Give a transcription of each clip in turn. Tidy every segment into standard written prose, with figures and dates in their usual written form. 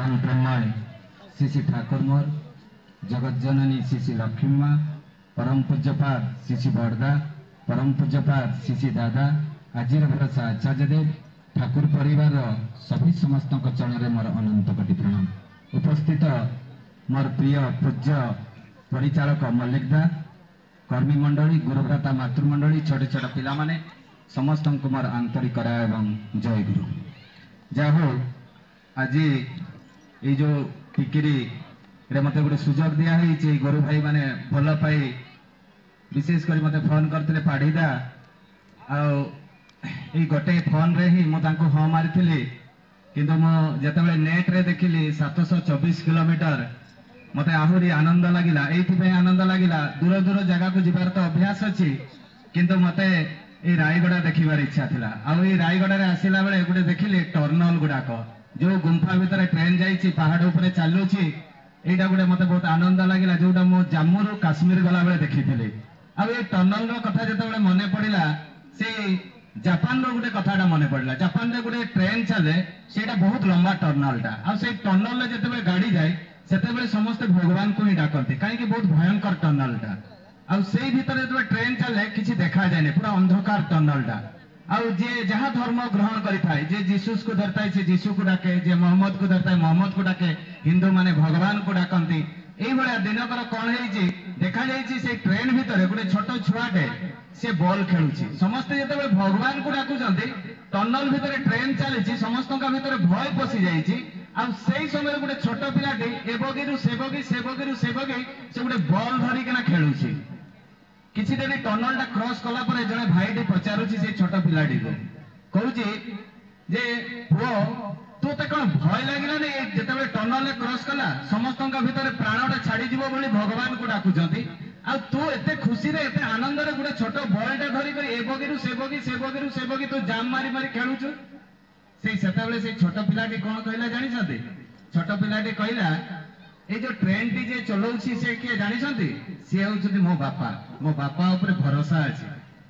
परम प्रेममय श्री श्री ठाकुर मोर जगत जननी श्री श्री लक्ष्मी माँ परम पूज्यपाद श्री श्री बड़दा परम पूज्यपाद श्री श्री दादा आजिर भरोसा आचार्य देव ठाकुर परिवार सभी समस्त चरण मोर अनंत कोटि प्रणाम। उपस्थित मोर प्रिय पूज्य परिचालक मल्लिक दा कर्मी मंडली गुरुभ्राता मातृमंडली छोटे छोटे पिला माने समस्त मोर आंतरिक एवं जय गुरु। जाहो आज ये जो टिकिरी मत गोटे सुजोग दिया गुरु भाई माने भल पाई विशेष कर मत फोन करते पाढ़ीदा आई गोटे फोन रे ही मुझे हाँ मारी किंतु मुझे नेट रे देखिली 724 किलोमीटर मत आहरी आनंद लगिला ये आनंद लगिला दूर दूर जगह को जीवार तो अभ्यास अच्छी किंतु मते ये रायगड़ा देखिबार इच्छा थिला आउ ये रायगड़ा रे आसिला बेले गोटे देखिली टर्नल गुड़ाक जो गुंफा भितर ट्रेन जाइछि पहाड़ ऊपर चलुछि एटा गोटे मते बहुत आनंद लगिला जोटा मो जम्मू रु काश्मीर गला बेले देखिथिली। आ ये टर्नल रो कथा जते बेले मने पड़िला से जापान रो गोटे कथाटा मने पड़िला। जापान रे गोटे ट्रेन चले सेटा बहुत लंबा टर्नलटा आ से टर्नल रे जते बेले गाड़ी जाए सेते बेले समस्त भगवान को ही डाकती कहीं बहुत भयंकर टर्नलटा आ से भीतर जते ट्रेन चले किछि देखा जाए पूरा अंधकार टर्नलटा आउ जे जहाँ धर्म ग्रहण करिथाय जे जीसस को धरताय से जीसु को डाके जे मोहम्मद को धरताय मोहम्मद को डाके हिंदू माने भगवान को डाकंती एई भलिया दिनकर कोन हेछि देखा जाइछि से ट्रेन भीतर गोटे छोट छुआटे से बॉल खेलुछि समस्त जते भगवान को डाकुचंती टनल भीतर ट्रेन चलीछि समस्तका भीतर भय पसि जाइछि आ सेई समय गोटे छोट पिलाटी ए बगीरु से बगी से बगीरु से बगी से गोटे बॉल धरिकना खेलुछि किछि दिन टनलटा क्रॉस कला परे जने भाईटी पचारुछि से छोट पिलाटी को कहूछि जे पुओ तू तो कौन भय लगिला ने जते टनल क्रॉस कला समस्तका भीतर प्राणटा छाड़ी जीवो बोली भगवान को डाकुचंती आ तू एते खुशी रे एते आनंद रे गोटे छोट बॉलटा धरि कर ए बगीरु से बगी से बगीरु से बगी तू जाम मारी मारी खेलुछु से सेताबेले से छोट पिलाटी कोन कहला जानि छथि छोट पिलाटी कहला ए जो ट्रेन टी जे चलाउछि से के जानि छथि से होउछि मो बापा ऊपर भरोसा अछि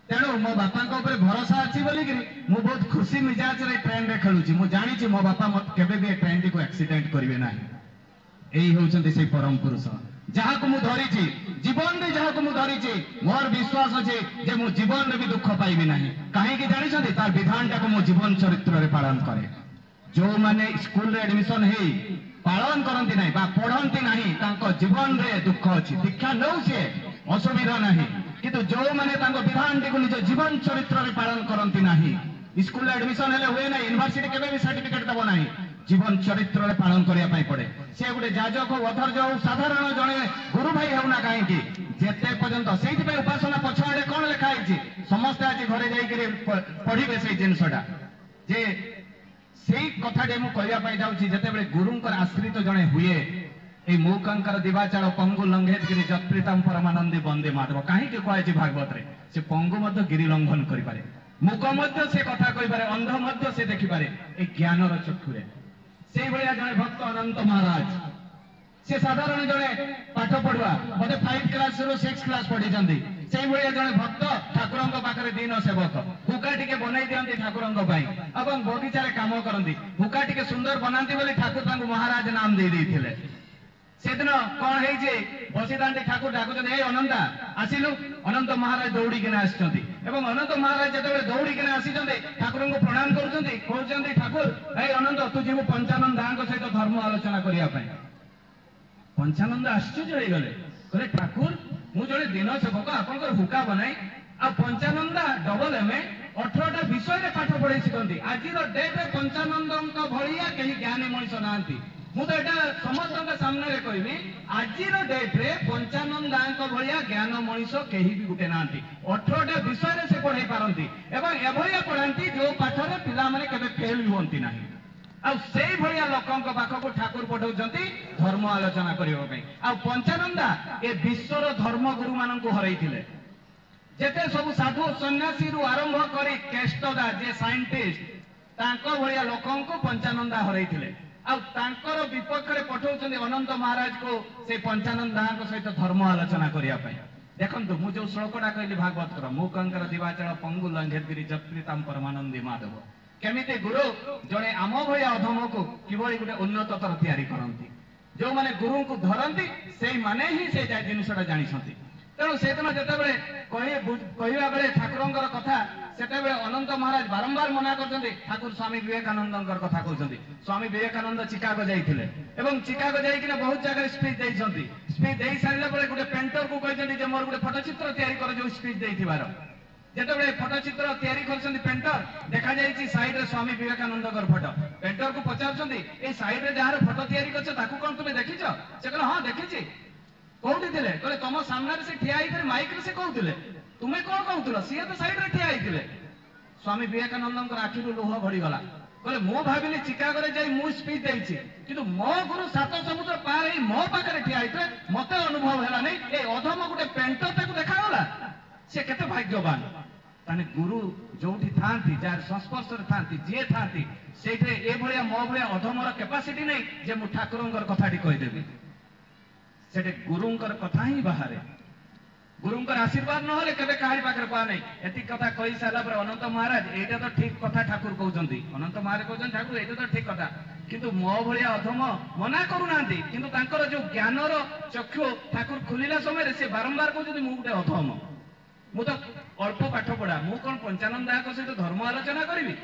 तेणु मो बापा ऊपर भरोसा अछि बोली कि मु बहुत खुशी मिजाज रे ट्रेन रे खेलुछि मु जानि छि मो बापा मत केबे भी ट्रेन टी को एक्सीडेंट करिवे नाही एई होउछन्ति से परम पुरुष जहाँ को मु धरी छी जीवन रे जहाँ को मु धरी छी मोर विश्वास अछि जे मु जीवन रे भी दुख पाइबे नाही काहे कि जानि छथि तार विधानटा को मु जीवन चरित्र रे पालन करे जो माने स्कूल रे एडमिशन हेई पालन करती ना बा पढ़ती ना तांको जीवन रे दुख अच्छी दीक्षा नौ सी असुविधा नहीं किंतु जो माने तांको विधान टी निज जीवन चरित्र रे पालन करती ना स्कूल एडमिशन हेले हुए ना यूनिवर्सिटी केबे भी सर्टिफिकेट दबो ना जीवन चरित्र रे पालन करिया पाई पड़े से गोटे जाजक हो अधर्ज हो साधारण जने गुरु भाई होना कहीं जेते पर्यंत सेति पे उपासना पछाड़े कोन लिखा है समस्त आज घरे जाई के पढ़िबे से जिनसटा जे सेई कथाटे मु कहया पाई जाउछि जेतेबेले गुरुंकर आश्रित जणे हुए ए मूकंकर दिवाचार पंगु लंघेत गिरि जत्प्रीतम परमानंदी वंदे माधव काहे के कहै छै भागवत रे से पंगु मध्य गिरि लंघन करि पारे मूक मध्य से कथा कहि पारे अंध मध्य से देखि पारे ए ज्ञान र चक्षुरे सेई भलिया जणे भक्त अनंत महाराज से साधारण जणे पाठ पढुआ मते 5 क्लास रो 6 क्लास पढि जंदी सेई भलिया जणे भक्त ठाकुरंग पाखरे दीन सेवक हुका टिके बनाई दियंती ठाकुरंग पई एवं बगीचा रे काम करंती हुका टिके सुंदर बनांती बोली ठाकुर तांको महाराज नाम दे देथिले सेदिन कोन हेई जे बसिदांती ठाकुर डाकुचन ए अनंता आसिलु अनंत महाराज दौड़ी के आछंती एवं अनंत महाराज जते दौड़ी के आसीचंती ठाकुरंग प्रणाम करूचंती कहउचंती ठाकुर ए अनंत तू जीव पंचानंद दांग सहित धर्म आलोचना करिया पई पंचानंद आश्चर्य हो गले कहले ठाकुर मु जड़े दिन सेवक आपन हुका बनाई आ पंचानंदा डबल एम 18टा विषय रे पाठ पढ़ाई शिखती आज डेट रे पंचानंद भलिया कहीं ज्ञानी मनीष नांती मु तो एटा समस्त सामने रे कहबी आज डेट रे पंचानंदा भलिया ज्ञान मनीष कहीं भी गुटे नांती 18टा विषय रे से पढ़ाई पारंती एवं एभलिया पढ़ांती जो पाठ रे पिला माने केबे फेल होंती नाही आ सेई भलिया लोकंक पाखको ठाकुर पठाउचंती धर्म आलोचना करियो पई आ पंचानंदा ए विश्वर धर्म गुरु माननकु हरैथिले जेते सब साधु सन्यासी रु आरंभ करी केष्टदा जे साइंटिस्ट तांको भलिया लोकंकु पंचानंदा हरैथिले आ तांकर विपक्ष रे पठाउचंती अनंत महाराज को से पंचानंदाଙ୍କ सहित धर्म आलोचना करिया पई देखंतु मु जो श्लोकटा कहली भागवत कर मूकंकर दिवाचल पंगु लंघेत गिरि जत्प्रीतम परमानंदी माधव केमिति गुरु जड़े आम भाया अधम को किभली गोटे उन्नततर तैयारी करती जो माने गुरु को धरती से माने ही से जिनसा जानी तेणु से दिन जिते कहवा बेले ठाकुर कथा से अनंत महाराज बारंबार मना कर ठाकुर स्वामी विवेकानंद कथा कहते स्वामी विवेकानंद चिकागो जाइए चिकागो जाइए बहुत जगह स्पीच देती स्पीच दे सारा गोटे पेंटर को कहते मोर गोटे फटोचित्र तैयारी कर जो स्पीच देथिबार जिते फटोचित्र तैयारी कर पेंटर देखा जाए साइड स्वामी विवेकानंद फटो पेंटर को पचार साइड जार फटो तैयारी कर कौन तुम्हें देखी से कहले हाँ देखी कौटी थे कहले तुम सामने से ठिया माइक से कहते तुम्हें कौन कहूल सी तो साइड में ठिया होते स्वामी विवेकानंद आखिर लुह गड़गला कहले मु भाविली चिकागो जाई मु स्पीच देछि किंतु मो गुरु सात समुद्र पार ही मो पाखे ठिया होते मत अनुभव है नहीं ए अधम गोटे पेंटर ताको देखागला से केते भाग्यवान ताने गुरु जोठी थांती जार संस्पर्श थांती जे थांती सेठे ए भलिया मो भलिया अधमर कैपेसिटी नहीं जे मु ठाकुरंकर कथाटी कहिदेबी सेठे गुरुंकर कथा ही बाहर गुरुंकर आशीर्वाद न केबे काहारी पाखरे पा नहीं एति कथा कहि साला पर अनंत महाराज एटा तो ठीक कथा ठाकुर कहउचंती अनंत महाराज कहउचन ठाकुर एटा तो ठीक कथा किंतु मो भलिया अधम मना करू नांती किंतु तांकर जो ज्ञानर चक्षु ठाकुर खुलिला समय से बारंबार कहउचंती मु गुटे अधम मु तो अल्प पाठ पढ़ा मु कोन पंचानंद दास सहित धर्म आलोचना करिवि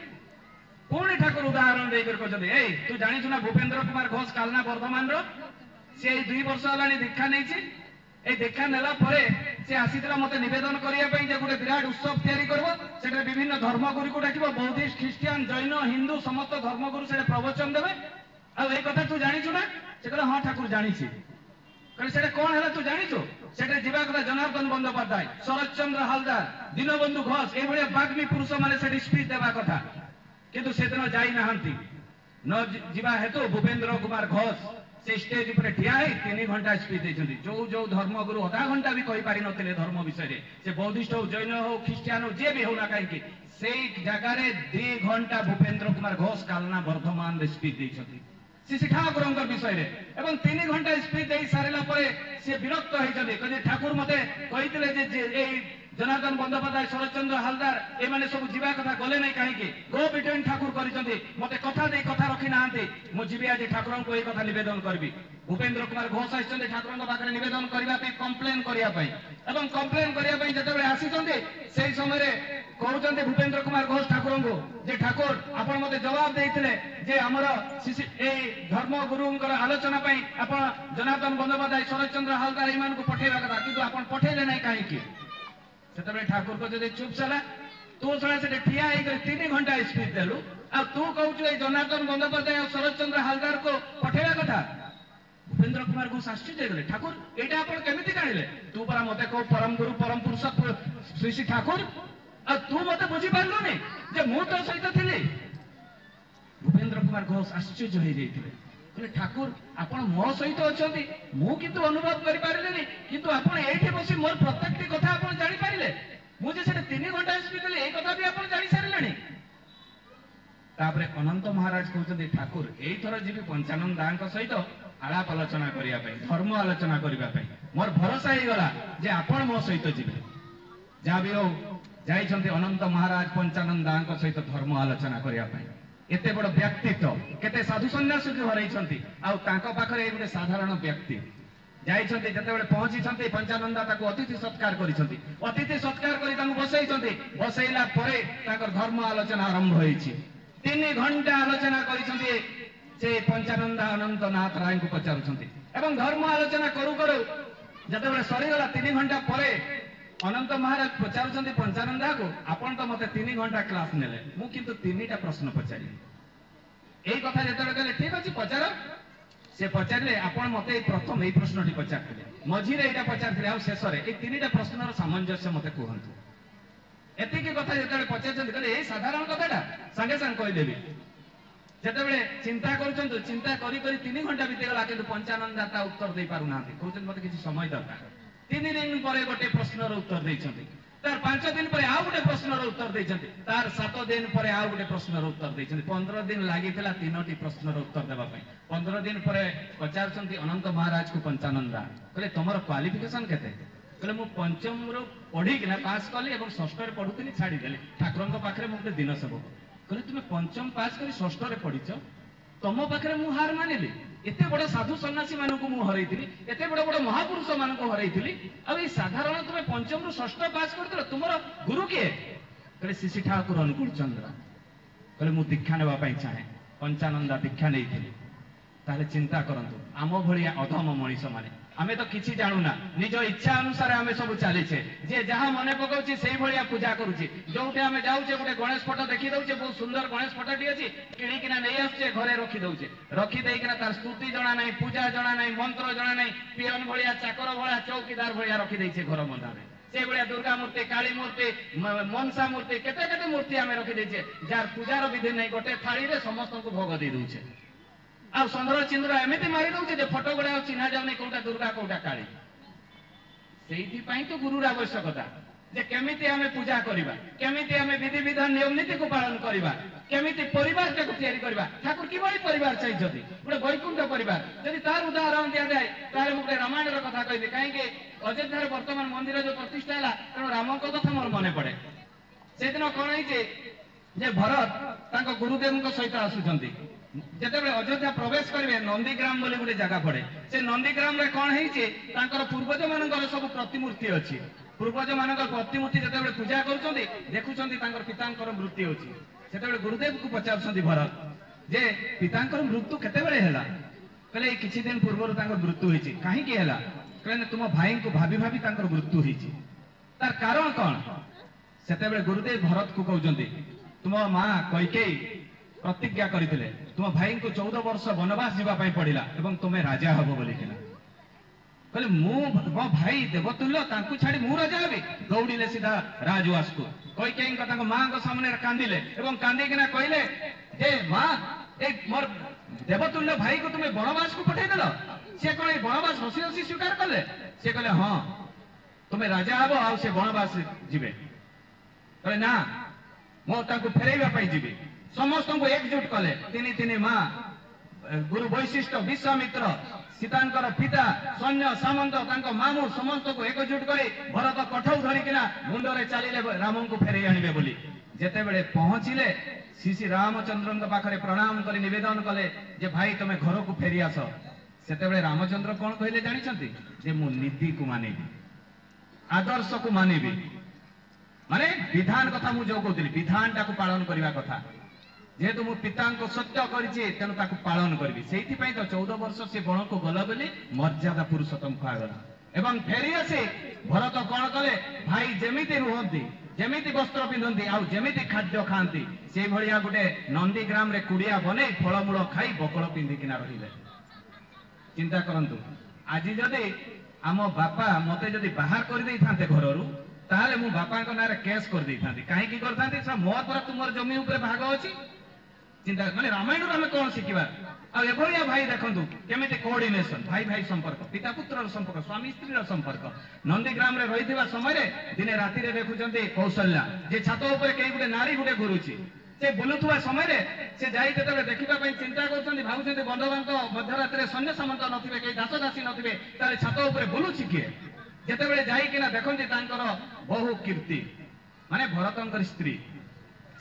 पुणी ठाकुर उदाहरण देकर कहउचंती ए तू जानिछु ना भूपेंद्र कुमार घोष कालना वर्धमान रो से 2 वर्ष होलानी दीक्षा नहीं दीक्षा नेला परे से आसीला मते निवेदन करिया पई जे गोटे विराट उत्सव तैयारी करबो सेटा विभिन्न धर्मगुरु को डाकिबो बौद्धिस्ट ख्रिस्टियन जैन हिंदू समस्त धर्मगुरु सेटा प्रवचन देबे आ ए कथा तू जानिछु ना से कहले हां ठाकुर जानिछि कहले सेटा कोन हला तू जानिछु सेटा जीवा कथा जनार्दन बंदोपाध्याय शरद चंद्र हालदार दीनबंधु घोष ए भलिया बाग्मी पुरुष माने सेटा स्पीच देबा कथा किंतु सेदिन जाई नाहंती न जीवा हेतु भूपेंद्र कुमार घोष से स्टेज पर ठिया है 3 घंटा स्पीच देछंती जो जो धर्मगुरु आधा घंटा भी कहि पारि नथिले धर्म विषय रे से बौद्धिस्ट हो जैन हो ख्रिस्टियन हो जे भी हो ना काहे से जगह रे 2 घंटा भूपेंद्र कुमार घोष कालना वर्धमान रे स्पीच देछंती से ठाकुरंकर विषय रे एवं 3 घंटा स्पीच दे सारिला परे से विरक्त होइछंती कहि ठाकुर मते कहितले जे ए जनार्दन बंदोपाध्याय शरद चंद्र हालदार ए माने सब जीवा कथा गले नहीं कहीं गो बिटवीन ठाकुर करिसंती मते कथा दे कथा रखी नांती मु जीवी आज ठाकुरन को ए कथा निवेदन करबी भूपेंद्र कुमार घोष आइसंती ठाकुरन पाखरे निवेदन करबा पे कंप्लेन करिया पई एवं कंप्लेन करिया पई जते आसीसंती सेही समय रे कहउचंती भूपेंद्र कुमार घोष ठाकुरन को जे ठाकुर आपण मते जवाब देइथिले जे हमर ए धर्म गुरुंकर आलोचना पई आपण जनार्दन बंदोपाध्याय शरद चंद्र हालदार इमान को पठेबा कथा किंतु आपण पठेले नहीं कहीं से ठाकुर को जब चुप साला तू साला से ठिया 3 घंटा स्पीच देलु आ तू कहू जनार्दन बंदोपाध्याय शरद चंद्र हालदार को पठेबा कथा भूपेंद्र कुमार घोष आश्चर्य गले ठाकुर एटा आपण केमिति जानिले तू परा मते को परम गुरु परम पुरुष श्री श्री ठाकुर आ तू मते बुझी पारलु नहीं जे मु तो सहित थिली भूपेंद्र कुमार घोष आश्चर्य हो जाइथिले कहले ठाकुर आपण मो सहित अछंती मु किंतु अनुभव करि पारिलेनी किंतु आपण एठी बसी मोर प्रत्येकटी कथा आपण जानि पारिले मु जे सेटा 3 घंटा स्पीच देले ए कथा भी आपण जानि सारिलेनी तापरे अनंत महाराज कहउछन्ती ठाकुर एई थर जीवी पंचानंद दांक सहित आलाप आलोचना करिया पई धर्म आलोचना करिया पई मोर भरोसा हे गला जे आपण मो सहित जीवे जा भी हो जाइछन्ती अनंत महाराज पंचानंद दांक सहित धर्म आलोचना करिया पई एते बड़ व्यक्तित्व केते साधु सन्यासी के हरैछन्ती आ तांको पाखरे ए साधारण व्यक्ति जाइछन्ती जतेबेले पहुंचीछन्ती पंचानंदा ताको अतिथि सत्कार करिछन्ती अतिथि सत्कार करि तांको बसैछन्ती बसैला परे ताकर धर्म आलोचना आरंभ होईछि 3 घंटा आलोचना करिछन्ती से पंचानंदा अनंत नाथ राय को पचारुछन्ती एवं धर्म आलोचना करू करू जतेबेले सरीगला 3 घंटा परे अनंत महाराज पचारुछन्ती पंचानंदा को आपण तो मते 3 घंटा क्लास नेले मु किंतु 3टा प्रश्न पचारि एई कथा जतेबेले कहले ठीक अछि पचार से पचारे आपण मते प्रथम एई प्रश्नटी पचारथिले मझिरे एटा पचारथिले आ शेषरे ए 3टा प्रश्नर सामंजस्य मते कहंतु एतिकी कथा जतेबेले पचारछन्ती कहले ए साधारण कथाटा संगे संग कहि देबी जतेबेले चिंता करूछन्ती चिंता करी करी 3 घंटा बीते गला किंतु पंचानंदा ता उत्तर दे पारु नाथि कहउछन्ती मते किछि समय दरकार 3 दिन परे गोटे प्रश्नर उत्तर दैछन्ती तार 5 दिन परे आ गोटे प्रश्नर उत्तर दैछन्ती तार 7 दिन परे आ गोटे प्रश्नर उत्तर दैछन्ती 15 दिन लागितला 3टी प्रश्नर उत्तर देबा पई 15 दिन परे पचारछन्ती अनंत महाराज को पंचानंदा कहले तमर क्वालिफिकेशन केते कहले मु पंचम रो पढी किना पास कली एवं षष्ठ रे पढुतनी छाडी देले ठाकुरन पाखरे मते दिन सब कहले तुम पंचम पास कर षष्ठ रे पढ़िଛ तुम पाखे मु हार मानिली एते बड़ साधु सन्यासी मानक मु हरैଥିଲି एते बड़ बड़ महापुरुष मानक हरैଥିଲି आ ए साधारण तुम पंचम रु षष्ठ पास करदिल तुमर गुरु किए कहले शिशि ठाकुर अनुकूल चंद्र कहले मु दीक्षा नेबा पई चाहे पंचानंदा दीक्षा नेइଥିଲି ताहले चिंता करंतु आम भलिया अधम मनीष माने आमे तो किछि जानुना निज इच्छा अनुसार आमे सब चलीछे जे जहा मने पकाउछि सेही भलिया पूजा करूछि जोटे आमे जाउछे गोटे गणेश फोटो देखि दउछे बहुत सुंदर गणेश फोटोटी अछि किणी किना नै आछे घरे रखि दउछे रखि देई किना तार स्तुति जणा नै पूजा जणा नै मंत्र जणा नै पियन भलिया चाकर भलिया चौकीदार भलिया रखि देइछे घर मंदारे से भलिया दुर्गा मूर्ति काली मूर्ति मनसा मूर्ति केते केते मूर्ति आमे रखि देइछे जार पूजार विधि नै गोटे थाली रे समस्त को भोग दे दउछे आ चंद्र चिंद्र एमती मारी दउछे जे फोटो गुडा चिन्हा जाउनी कोटा दुर्गा कोटा काली सेइथि पई तो गुरुर आवश्यकता जे केमिति आमे पूजा करिबा केमिति आमे विधि विधान नियम नीति को पालन करिबा केमिति परिवार को तैयारी करिबा ठाकुर किबळी परिवार चाहिछथि गोटे वैकुंठ परिवार यदि तार उदाहरण दिया जाए तार मुके रामायण रो कथा कहिबे काहे के अयोध्या रे वर्तमान मंदिर जो प्रतिष्ठा हला तेनो राम को कथा मोर मने पड़े से दिन कोन होइछे जे भरत तांको गुरुदेव को सहित आसुचंती जेतेबेले अयोध्या प्रवेश करिवे नंदीग्राम बोली गोटे जगह पड़े से नंदीग्राम रे कोन हेइछे तांकर पूर्वज मानकर सब प्रतिमूर्ति अछि पूर्वज मानकर प्रतिमूर्ति जेतेबेले पूजा करूचंती देखुचंती तांकर पितांकर मृत्यु अछि सेतेबेले गुरुदेव को पचारचंती भरत जे पितांकर मृत्यु केतेबेले हैला कहले किछि दिन पूर्व तांकर मृत्यु हेछि काहे कि हैला कहले तुम भाई को भाभी भाभी तांकर मृत्यु हेछि तार कारण कोन सेतेबेले गुरुदेव भरत को कहउचंती तुम मां कैकेयी प्रतिज्ञा करथिले तुम भाई को 14 वर्ष वनवास जीवा पई पड़िला एवं तुमे राजा हबो बोली किना कहले मो भाई देवतुल्य तांकु छाडी मु राजा हेबी दौड़िले सीधा राजवास को कैकेयी को तांको मां को सामने कांदिले एवं कांदी किना कहले जे मां ए मोर देवतुल्य भाई को तुमे वनवास को पठै देलो से कोन वनवास हसी हसी स्वीकार करले से कहले हां तुमे राजा हबो आ से वनवास जीवे कहले ना मो तांको फेरैबा पई जीवी समस्त को एकजुट कले तिनी तिनी मां गुरु वैशिष्ट विश्वामित्र सीतांकर पिता सैन्य सामंत तांको मामू समस्त को एकजुट करे भरत कठौ धरी किना मुंडरे चालिले राम को फेरै आनिबे बोली जेते बेले पहुंचिले श्री रामचंद्र पाखरे प्रणाम करी निवेदन कले जे भाई तुमे घर को फेरी आस सेते बेले रामचंद्र कोन कहले जानि छथि जे मु नीति को मानिबी आदर्श को मानिबी माने विधान कथा मु जो कहतली विधानटा को पालन करबा कथा जेहेतु मो पिता को सत्य करिछि तेनु ताकु पालन करबी सेइथि पई तो 14 वर्ष से बण को गला बेले मर्यादा पुरुषोत्तम खागला एवं फेरी आसे भरत कोन कले भाई जेमिति रुहंती जेमिति वस्त्र पिंधंती आ जेमिति खाद्य खांती से भलिया गुटे नंदीग्राम रे कुडिया बने फळमूल खाई बकळ पिंधि किना रहिले चिंता करंतु आज जदि आम बापा मते जदि बाहर कर देई थांते घररू ताले मु बापा को नारे केस कर देई थांती काहे की करथांती सा मोर पर तुमर जमी ऊपर भाग अछि चिंता माने रामायण रो हमें कोन सिखिबा आ एभलिया भाई देखंतु केमिति कोऑर्डिनेशन भाई भाई संपर्क पिता पुत्र रो संपर्क स्वामी स्त्री रो संपर्क नंदीग्राम रे रहिथिबा समय रे दिने राति रे देखुचंती कौशल्या जे छात ऊपर केई गुटे नारी गुटे गुरुची से बुलुथुवा समय रे से जाई तेतबे देखिबा पई चिंता करछंती भाबुचंती बंधवांक मध्यरात्रि सैन्य सामंत नथिबे केई दास दासी नथिबे ताले छात ऊपर बुलुची किए जेतेबेले जाई किना देखंती तांकर बहु कीर्ति माने भरतंकर स्त्री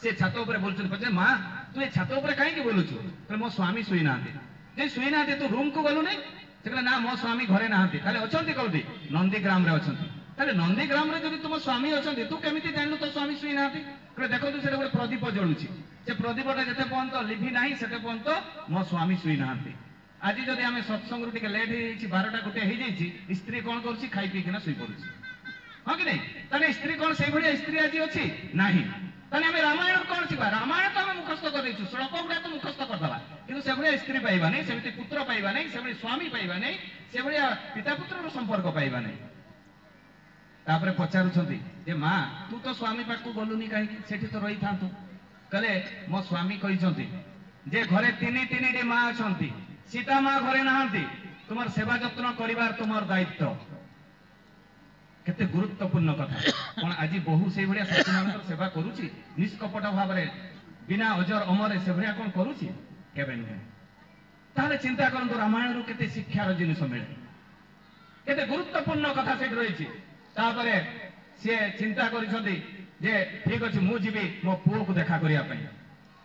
से छात ऊपर बोलछन पछे मां तू ए छात ऊपर काहे की बोलुछु तो मो स्वामी सुई नांती जे सुई नांती तू रूम को गलु नै से कहले ना मो स्वामी घरे नांती ताले अछंती कोठी नंदीग्राम रे अछंती ताले नंदीग्राम रे जदि तुम स्वामी अछंती तू केमिति जानलु तो स्वामी सुई नांती कहले देखो तू से गोटे प्रदीप जळुछि से प्रदीपटा जते पन तो लिभि नाही सेते पन तो मो स्वामी सुई नांती आज जदि आमे सत्संग रु टिके लेट हेछि 12टा गुटे हे जेछि स्त्री कोन करछि खाई पी किना सुई पड़ुछि हां कि नै ताले स्त्री कोन सेई भलिया स्त्री आज अछि नाही ताने हमें रामायण कोन सिखा रामायण तो हम मुखस्थ कर दैछु श्लोक गुडा तो मुखस्थ कर दबा किंतु से भलिया स्त्री पाइबा नै सेमिति पुत्र पाइबा नै से भलिया स्वामी पाइबा नै से भलिया पिता पुत्र रो संपर्क पाइबा नै तापरे पचारु छथि जे मां तू तो स्वामी पाखु बोलुनी काहे सेठी तो रही थांतु कहले मो स्वामी कहि छथि जे घरे तिनी तिनी डी मां छथि सीता मां घरे नाहंती तुमर सेवा जत्न करिवार तुमर दायित्व केते गुरुत्वपूर्ण कथा कोन आज बहु से भलिया सत्यनारायण सेवा करूची निष्कपट भाव रे बिना अजर अमर से भलिया कोन करूची केबे नै ताले चिंता करंतु रामायण रो केते शिक्षा रो जिनिस मिले केते गुरुत्वपूर्ण कथा सेठ रहिची तापरे से चिंता करिसथि जे ठीक अछि मु जीबी मो पुओ को देखा करिया पई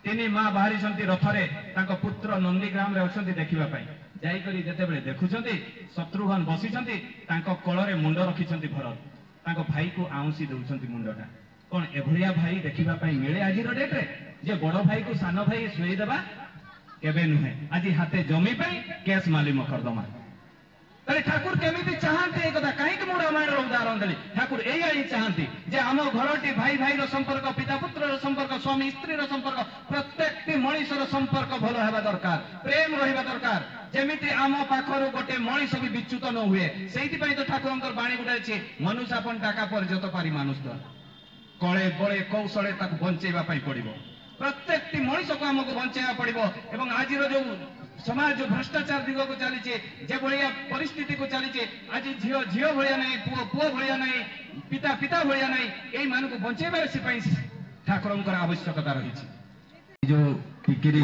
ତିନି ମା ବାହାରିଛନ୍ତି ରଥରେ ତାଙ୍କ ପୁତ୍ର ନନ୍ଦୀଗ୍ରାମରେ ଅଛନ୍ତି ଦେଖିବା ପାଇଁ। ଯାଇକରି ଯେତେବେଳେ ଦେଖୁଛନ୍ତି ଶତ୍ରୁଘ୍ନ ବସିଛନ୍ତି, ତାଙ୍କ କୋଳରେ ମୁଣ୍ଡ ରଖିଛନ୍ତି ଭରତ, ତାଙ୍କ ଭାଇକୁ ଆଉଁସି ଦେଉଛନ୍ତି ମୁଣ୍ଡଟା। କଣ ଏଭଳିଆ ଭାଇ ଦେଖିବା ପାଇଁ ମିଳେ ଆଜିର ଡେଟ୍ରେ? ଯେ ବଡ ଭାଇକୁ ସାନ ଭାଇ ଶୋଇଦେବା କେବେ ନୁହେଁ, ଆଜି ହାତେ ଜମି ପାଇଁ କେସ୍ ମାଲି ମକଦ୍ଦମା। তাহলে ঠাকুর কেমিতি চাহান্তি এই কথা কাহিଁକି ମୁଁ ରାମାୟଣର ଉଦାହରଣ ଦେଲି? ଠାକୁର ଏଇଆ ହିଁ ଚାହାନ୍ତି ଯେ ଆମ ଘରଟି ଭାଇ ଭାଇର ସମ୍ପର୍କ, ପିତା ପୁତ୍ରର ସମ୍ପର୍କ, ସ୍ୱାମୀ ସ୍ତ୍ରୀର ସମ୍ପର୍କ, ପ୍ରତ୍ୟେକଟି ମଣିଷର ସମ୍ପର୍କ ଭଲ ହେବା ଦରକାର, ପ୍ରେମ ରହିବା ଦରକାର, ଯେମିତି ଆମ ପାଖରୁ ଗୋଟେ ମଣିଷ ବି ବିଚ୍ୟୁତ ନ ହୁଏ। ସେଇଥିପାଇଁ ତ ଠାକୁରଙ୍କର ବାଣୀ ଗୋଟେ ଅଛି, ମନୁଷ୍ୟ ଆପଣ টাকা পর্যন্ত পারি মানুষ তো কলে বলে কৌশলে তাকে বঞ্চাইবা পাই পড়িব। প্রত্যেকটি মଣିষକୁ ଆମକୁ ବଞ୍ଚାଇବା ପଡିବ। ଏବଂ ଆଜିର ଯୋଉ ସମାଜ ଯୋଉ ଭ୍ରଷ୍ଟାଚାର ଦିଗକୁ ଚାଲିଛି, ଯେଭଳିଆ ପରିସ୍ଥିତିକୁ ଚାଲିଛି, ଆଜି ଝିଅ ଝିଅ ଭଳିଆ ନାହିଁ, ପୁଅ ପୁଅ ଭଳିଆ ନାହିଁ, ପିତା ପିତା ଭଳିଆ ନାହିଁ, ଏଇମାନଙ୍କୁ ବଞ୍ଚାଇବାର ପାଇଁ ଠାକୁରଙ୍କର ଆବଶ୍ୟକତା ରହିଛି।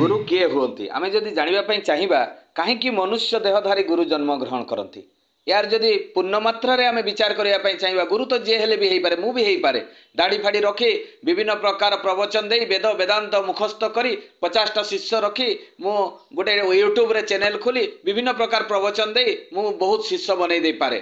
ଗୁରୁ କିଏ ହୁଅନ୍ତି ଆମେ ଯଦି ଜାଣିବା ପାଇଁ ଚାହିଁବା, କାହିଁକି ମନୁଷ୍ୟ ଦେହଧାରୀ ଗୁରୁ ଜନ୍ମ ଗ୍ରହଣ କରନ୍ତି? यार जदि पूर्ण मात्रा आम विचार करने चाहिए, गुरु तो जी हेले भी हो पारे, मु भी हो पारे, दाढ़ी फाड़ी रखी विभिन्न प्रकार प्रवचन दे वेद वेदांत मुखस्थ करी 50टा शिष्य रखी मु गोटे यूट्यूब रे चैनल खोली विभिन्न प्रकार प्रवचन दे मु बहुत शिष्य बनई दे पारे,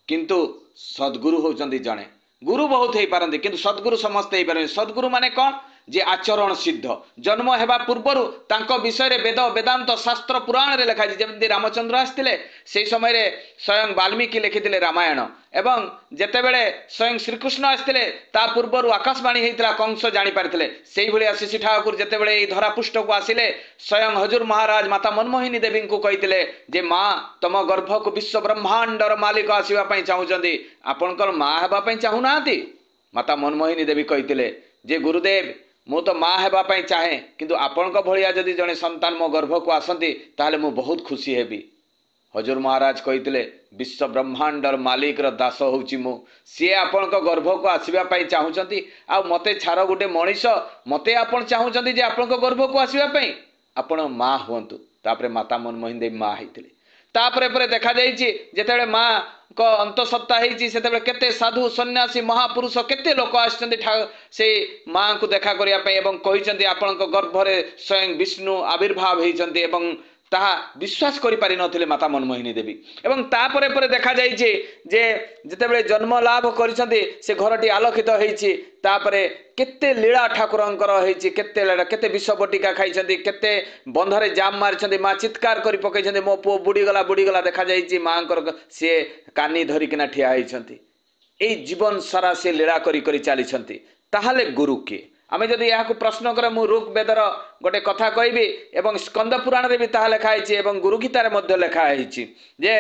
किंतु सद्गुरु होचंदी जणे। गुरु बहुत हो पारती किंतु सद्गुरु समस्ते हो पारे। सद्गुरु माने कौन? जे आचरण सिद्ध, जन्म हेबा पूर्वर तांको विषय रे वेद वेदांत शास्त्र पुराण रे लिखा जमी रामचंद्र आसते से समय स्वयं वाल्मीकि लिखिते रामायण, एवं जेतेबेले स्वयं श्रीकृष्ण आसते ता पूर्वर आकाशवाणी होता कंस जापारे से भाया शिशु ठाकुर जितेबले धरापृष्ठ को आसिले स्वयं हजूर महाराज माता मनमोहिनी देवी को कही जे माँ तुम गर्भ को विश्व ब्रह्मांडर मालिक आसवाई चाहूँगी, आपणकर माँ हेबाई चाहूना? माता मनमोहिनी देवी कही जे गुरुदेव मु तो माँ हेबाई चाहे, किंतु आपण भलिया जदि जड़े संतान मो गर्भ को आसती ताहले मु बहुत खुशी हेबी। हजूर महाराज कही विश्व ब्रह्मांडर मालिक दास होउची मु, सी आपण गर्भ को आसवाई चाहूँगी, आ मते छार गोटे मनीष मते आपण चाहूँगी जे आपण गर्भ को आसवाई, आपण माँ हुंतु। तापरे माता मनमोहन देवी माँ होते तापर देखा जिते माँ को अंतसत्ता होते केते साधु सन्यासी महापुरुष केते लोक से माँ को देखा करने कहते आपण गर्भरे स्वयं विष्णु आविर्भाव होती ताहा विश्वास करि पारि नथिले माता मनमोहिनी देवी। एवं तापर पर देखा जाइए जे जितेबले जन्म लाभ करिसंती से घरटी आलोकित होइछि, तापरे केते लीला ठाकुरंकर होइछि, केते लीला केते विष बटिका खाइसंती, केते बंधरे जाम मारिसंती, माँ चित्कार करि पकैसंती मो पुओ बुड़ी गला देखा जाइछि मांकर से कानी धरिकिना ठिया होइसंती। एई जीवन सारा से लीला करि करि चलिसंती। ताहाले गुरु किए? आमे जदि यहाँ प्रश्न करे मु ऋग वेदर गोटे कथा कहबी एवं स्कंद पुराण रे भी ताहा लिखा है एवं गुरु गीतार मध्य लिखा है जे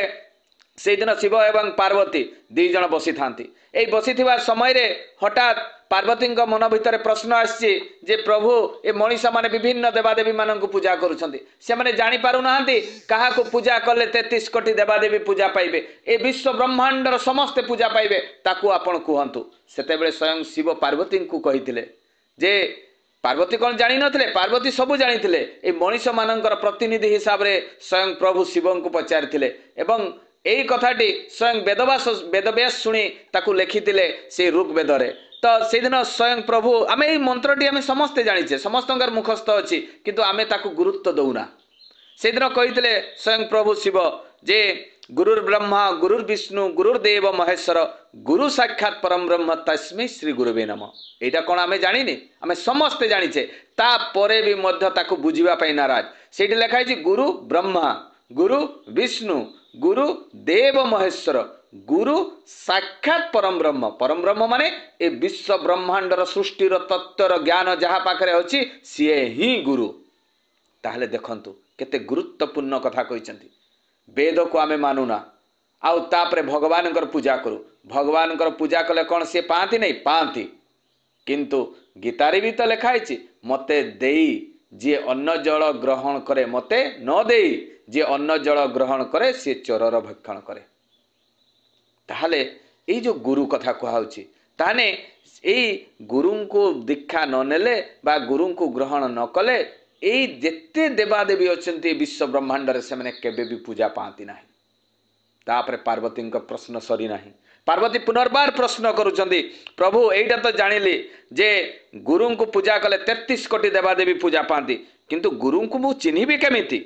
से दिन शिव एवं पार्वती दी जन बसी थांती। ए बसीथिबा समय रे हठात पार्वती मन भितर प्रश्न आसी जे प्रभु ए मनीषा माने विभिन्न देवादेवी मानक पूजा करुछंती, से माने जानि पारु नाहंती काहा को पूजा कले 33 कोटी देवादेवी पूजा पाइबे, ए विश्व ब्रह्मांडर समस्त पूजा पाइबे, ताकू आपण कुहंतु। सेतेबेले स्वयं शिव पार्वती को कहिथिले जे पार्वती कौन जानी नथिले, पार्वती सबू जानी ए मनीष मानकर प्रतिनिधि हिसाब रे स्वयं प्रभु शिव को पचारिथिले एवं एई कथाटी स्वयं वेदव्यास शुणी ताकू लिखिथिले से ऋग वेदरे। तो से दिन स्वयं प्रभु आमे एई मंत्रटी आमे समस्ते जानिछे, समस्तंकर मुखस्थ अछि, किंतु आमे ताकू गुरुत्व दउना। से दिन कहिथिले स्वयं प्रभु शिव जे गुरुर ब्रह्मा गुरुर विष्णु गुरुर्देव महेश्वर गुरु साक्षात परम ब्रह्म तस्मै श्री गुरुवे नमः। एटा कोन आमे जानिनी? आमे समस्ते जानिछे, ता परे भी मध्य ताकू बुझिबा पई नाराज। सेठी लिखा है गुरु ब्रह्मा गुरु विष्णु गुरु देव महेश्वर गुरु साक्षात परम ब्रह्म। परम ब्रह्म माने ए विश्व ब्रह्मांडर सृष्टिर तत्वर ज्ञान जहा पाखरे अछि सिए ही गुरु। ताहले देखंतु केते गुरुत्वपूर्ण कथा कहिसंती। वेद को आमे मानुना आउ तापरे भगवान पूजा करू, भगवान पूजा कले कौन सी पाती नहीं पाती, किंतु गीतारे भी तो लिखा है मते देई जे अन्न जल ग्रहण करे मते न देई जे अन्न जल ग्रहण करे सी चोरर भक्षण करे। ताहले ये जो गुरु कथा कहुची ताने यही गुरु को दीक्षा न नेले बा गुरु को ग्रहण न कले यही जेते देवादेवी अच्छा विश्व ब्रह्मांड से मैंने केबे भी पूजा पाती ना। तापर पार्वती प्रश्न सरी नाही। पार्वती पुनर्बार प्रश्न करुचंदी, प्रभु एटा तो जानिली जे गुरु को पूजा कले 33 कोटी देवादेवी पूजा पाती, किंतु गुरु को मु चिन्हिबी केमिति?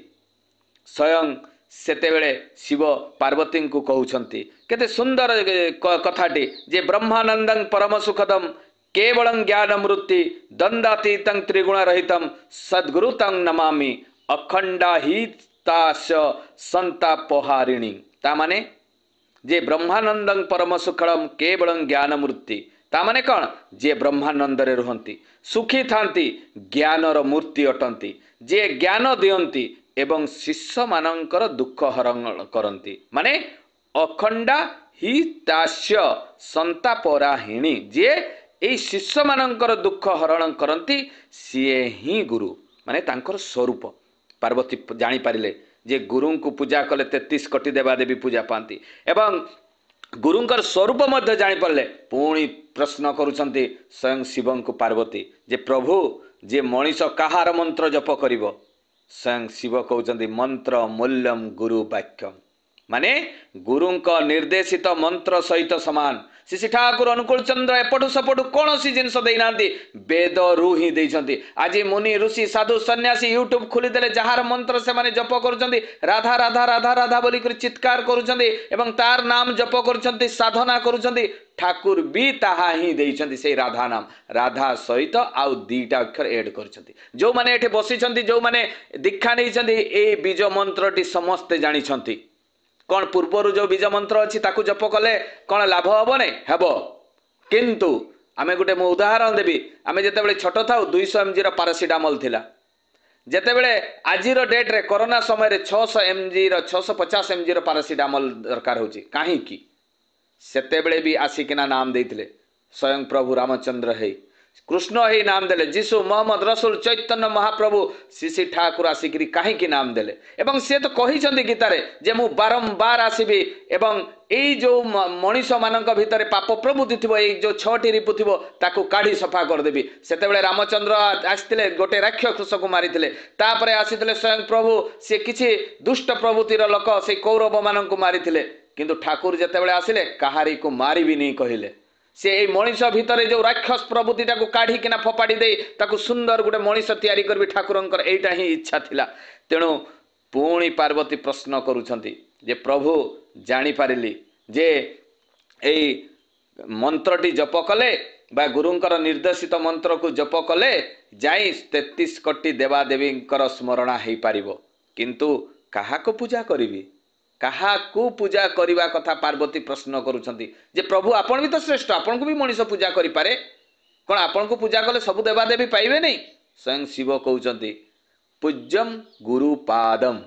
स्वयं सेतेबेले शिव पार्वती को कहउछंती, केते सुंदर कथाटी जे ब्रह्मानंदं परम सुखदम केवलं ज्ञानमृत्ति दंडातीतं त्रिगुण रहितं सद्गुरुतं नमामि अखंडाहिताश संतापहारिणी। ता माने जे ब्रह्मानंदं परम सुखदम केवलं ज्ञानमूर्ति, ता माने कौन? जे ब्रह्मानंद रे रुहंती, सुखी थांती, ज्ञानर मूर्ति अटंती, जे ज्ञान दियंती एवं शिष्य मानकर दुख हरण करंती, माने अखंडा हितास्य संतापराहिणी, जे ए शिष्य मानकर दुख हरण करंती सीए ही गुरु, माने तांकर स्वरूप। पार्वती जानी पारिले जे गुरु को पूजा कले 33 कोटी देवादेवी पूजा पाती एवं गुरुंकर स्वरूप मध्य जानी पारे। पुणी प्रश्न करुछंती स्वयं शिव को पार्वती जे प्रभु जे मनीष कहार मंत्र जप करिवो? स्वयं शिव कहउछंती मंत्र मूल्यम गुरु वाक्यम, माने गुरुंक निर्देशित मंत्र सहित समान। श्री ठाकुर अनुकूल चंद्र एपटू सपटू कौन सी जिनस देना वेद रु ही देइछंती। आज मुनि ऋषि साधु सन्यासी यूट्यूब खोली देले जहार मंत्र से माने जप करुछंती, राधा राधा राधा राधा बोली कर चित्कार करुछंती एवं तार नाम जप करुछंती, साधना करुछंती। ठाकुर भी ताहा ही देइछंती से राधा नाम, राधा सहित आउ दीटा अक्षर ऐड करुछंती। जो माने एठे बसिछंती, जो माने दीक्षा नेइछंती, ए बीज मंत्रटी समस्ते जानिछंती। कौन पूर्वर जो बीज मंत्र अच्छी ताकू जप कले कौन लाभ हम ना? हेब, किंतु आमे गोटे मु उदाहरण देवी। आमे जेतेबेले छोट थाउ 200 mg पारासिटामल थिला, जेतेबेले आजिर डेट रे कोरोना समय रे 600 mg 650 mg पारासिटामल दरकार होची। काहे की सेतेबेले भी आसिकिना नाम देइथिले स्वयं प्रभु रामचंद्र है, कृष्ण ही नाम देले, जीशु मोहम्मद रसूल चैतन्य महाप्रभु श्री ठाकुर आसिकी कहीं नाम देले। एवं से तो कही गीतारे जे मु बारंबार आसबि एवं एई जो मनीष मानक भितर पाप प्रवृत्ति थी, ये जो 6टी रिपु थी ताकू काढ़ी सफा करदेवी। सेतेबेले रामचंद्र आसते गोटे राक्षस को मारी, तापर आसीथिले स्वयं प्रभु, सी किसी दुष्ट प्रवृत्तिर लोक से कौरव मान मारी, किंतु ठाकुर जेतेबेले आसिले कहारी को मारिबी नहीं कहले। से मनीष भितर जो राक्षस प्रवृत्ति काढ़ी किना फोपाड़ी दे ताकू सुंदर गोटे मनीष तैयारी करबी, ठाकुरंकर एटा ही इच्छा थिला। तेणु पुणी पार्वती प्रश्न करुछंती जे प्रभु जानी पारिली जे एई मंत्रटी जप कले बा गुरुंकर निर्देशित मंत्र को जप कले जाई 33 कोटी देवादेवींकर स्मरण हेई पारिबो, किंतु काहा को पूजा करिवि? काहा को पूजा करिवा कथा पार्वती प्रश्न करुछंती जे प्रभु आपण भी तो श्रेष्ठ, आपण को भी मनीष पूजा करि पारे, कोन आपण को पूजा कले सब देवादेवी पाइबे नहीं? स्वयं शिव कहउछंती पूज्यम गुरु पादम,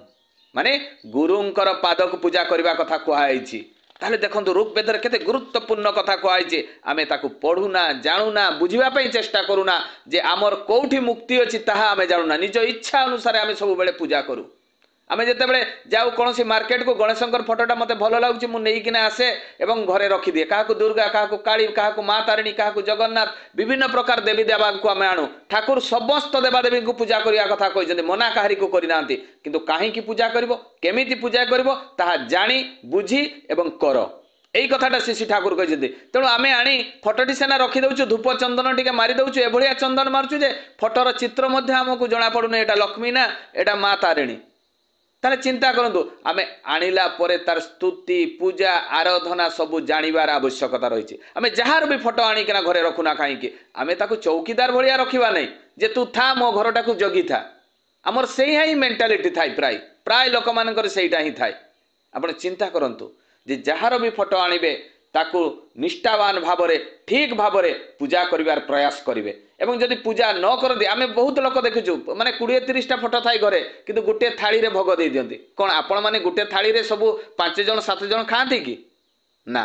माने गुरुंकर पाद को पूजा करिवा कथा कुहाइछि। ताले देखंतु रूप वेदर केते गुरुत्वपूर्ण कथा कुहाइछि। आमे ताकू पढुना, जानुना, बुझिबा पई चेष्टा करूना जे आमर कोठी मुक्ति अछि ताहा आमे जानुना। निज इच्छा अनुसार आमे सब बेले पूजा करू। आमे जेतेबेले जाऊ कौन सी मार्केट को गणेशंकर फोटोटा मते भल लागुछि मु नेइकिना आसे एवं घरे रखी दिए। काहाकू दुर्गा, काहाकू काली, काहाकू माँ तारिणी, काहाकू जगन्नाथ, विभिन्न प्रकार देवी देवा को आमे आणु। ठाकुर समस्त देवादेवी को पूजा करिया कथा कहिसेंती, मना काहारी को करिनांती। किंतु काहेकि पूजा करिवो, केमिति पूजा करिवो ताहा जानी बुझी एवं कर, एई कथाटा श्री ठाकुर कहिसेंती। तेणु आमे आनी फोटोटी सेना रखी दउछु, धूप चंदन टिके मारी दउछु, एभलिया चंदन मारछु जे फोटोर चित्र मध्ये हमकु जणा पडुने एटा लक्ष्मी ना एटा माँ तारिणी। ताले चिंता करंतु, आमे आनिला परे तार स्तुति पूजा आराधना सबु जानिबार आवश्यकता रही। आमे जहार भी फोटो आनिकिना घरे रखुना काहीकि आमे ताकू चौकीदार भलिया रखिबा नहीं जे तू था मो घरटाकू जगी था। आमर सेही ही मेंटालिटी थाई, प्राय प्राय लोक मानकर सेहीटा ही थाई। आपण चिंता करंतु जे जहार भी फोटो आनिबे ताकू निष्ठावान भावरे ठीक भावरे पूजा करिवार प्रयास करिवे। एवं जदि पूजा न करती, आमे बहुत लोक देखुचु माने 20-30टा फोटो थाई घरे किंतु गोटे थाली रे भोग दे दियंती। कोन आपण माने गोटे थाली रे सब 5 जण 7 जण खाती कि ना?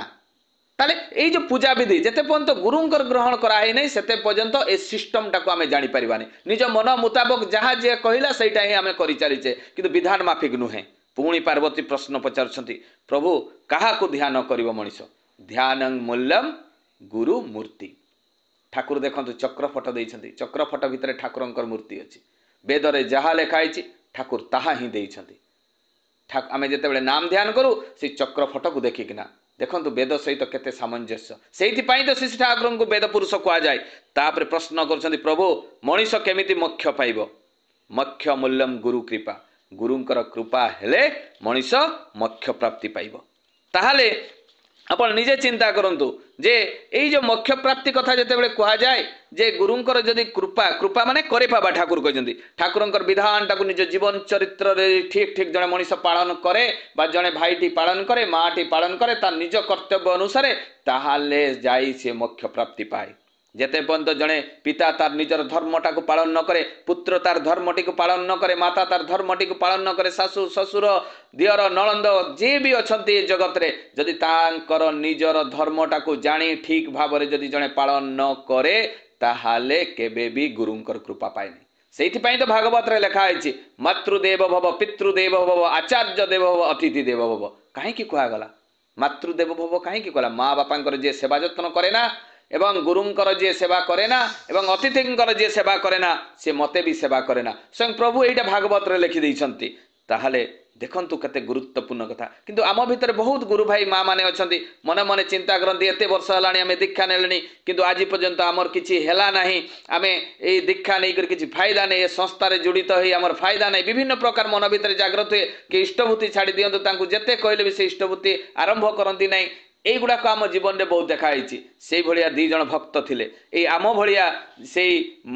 ताले एई जो पूजा विधि जेते पर्यंत गुरुंकर ग्रहण करा है नहीं सेते पर्यंत ए सिस्टम टाको आमे जानि परिबानी। निज मन मुताबक जहा जे कहिला सेटा ही आमे करि चलीचे, किंतु विधान माफिक नुहे। पुणी पार्वती प्रश्न पचारुछंती प्रभु काहा को ध्यान करिवो मनीष? ध्यानं मूल्यम गुरु मूर्ति। ठाकुर देखंतु चक्रफट देइछंती, चक्रफट भितरे ठाकुरंकर मूर्ति अछि। वेद रे जहा लेखा आइछि ठाकुर ताहा ही देइछंती। आमे जेतेबेले नाम ध्यान करू से चक्र फटकू देखिकिना देखंतु वेद सहित केते सामंजस्य सेहिपाई तो श्री ठाकुर को वेद पुरुष कह जाए। तापर प्रश्न कर प्रभु मनीष केमिति मोक्ष पाइब मोक्ष मूल्यम गुरु कृपा गुरुंकर कृपा हेले मनीष मोक्ष प्राप्ति पाइब। ताहले आपण निजे चिंता करंतु जे एई जो मोक्ष प्राप्ति कथा जेतेबेले कह जाए जे गुरुंकर जदि कृपा कृपा माने करे पाबा ठाकुर कहजंती ठाकुरंकर विधान टाकु निज जीवन चरित्र रे ठीक ठीक जने मनीष पालन करे बा जने भाईटी पालन करे माटी पालन करे ता निज कर्तव्य अनुसार ताहाले जाई से मोक्ष प्राप्ति पाए। जेते पर्यंत जड़े पिता तार निजर धर्मटा को पालन न करे पुत्र तार धर्मटी को पालन न करे माता तार धर्मटी को पालन न करे सासु ससुर दियर नलंद जे भी अच्छे जगत रे जदि तांकर निजर धर्मटा को जानी ठीक भाव में जदि जड़े पालन न करे ताहाले केबे भी गुरुंकर कृपा पाएनी। सेइथिपाई तो भागवत रे लिखा है मातृदेव भव पितृदेव भव आचार्य देव भव अतिथि देव भव कहीं कहगला मातृदेव भव कहीं कहला माँ बापा जे सेवा जत्न करे ना एवं गुरुंकर जे सेवा करे ना एवं अतिथिंकर जे सेवा करे ना से मते भी सेवा करे ना स्वयं प्रभु एटा भागवत रे लिखि दैछंती। ताहले देखंतु केते गुरुत्वपूर्ण कथा किंतु आम भितर बहुत गुरु भाई माँ माने अछंती मने मने चिंता करंती एते वर्ष हलाणी आमे दीक्षा नेलणी किंतु आज पर्यंत आमर किछि हेला नाही आमे ए दीक्षा नै कर किछि फायदा नै ए संस्था रे जुड़ित होई आमर फायदा नै विभिन्न प्रकार मन भितर जागृत हुए कि इष्टभूति छाड़ी दियंतु तांकु जेते कहले भी से इष्टभूति आरंभ करंती नै। এইগুড়াক आम जीवन में बहुत देखाई से भाया दी जन भक्त थिले ये आम भाया से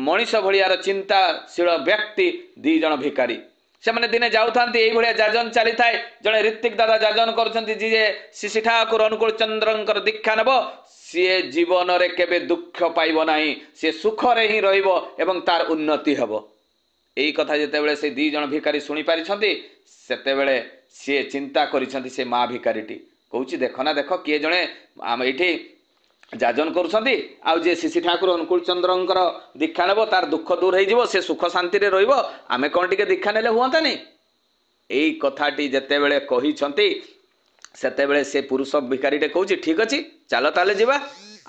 मनीष भायार चिंताशील व्यक्ति दी जन भिकारी से मैंने दिने जाऊँगी ये जाजन चली थाए जड़े ऋत्विक दादा जाजन करे श्री ठाकुर अनुकूल चंद्रंकर दीक्षा नेब सी जीवन रे केबे दुख पाइब नाही सी सुखरे ही रहिबो एवं तार उन्नति हेब। यही कथा जितेबाला से दी जन भिकारी शुणी पारिछंती सेतेबेले सी चिंता करिछंती से माँ भिकारीटी कहूँ देख ना देख किए जड़े आम ये जाजन करुँच आउ जे श्री ठाकुर अनुकूल चंद्रंकर दीक्षा नेब तार दुख दूर हो से सुख शांति आम कौन टे दीक्षा नेले हुआंतानी। यही कथाटी जितेबले कही सेतेबले से पुरुष भिकारीटे कहूँ ठीक अच्छे चल ताले जीवा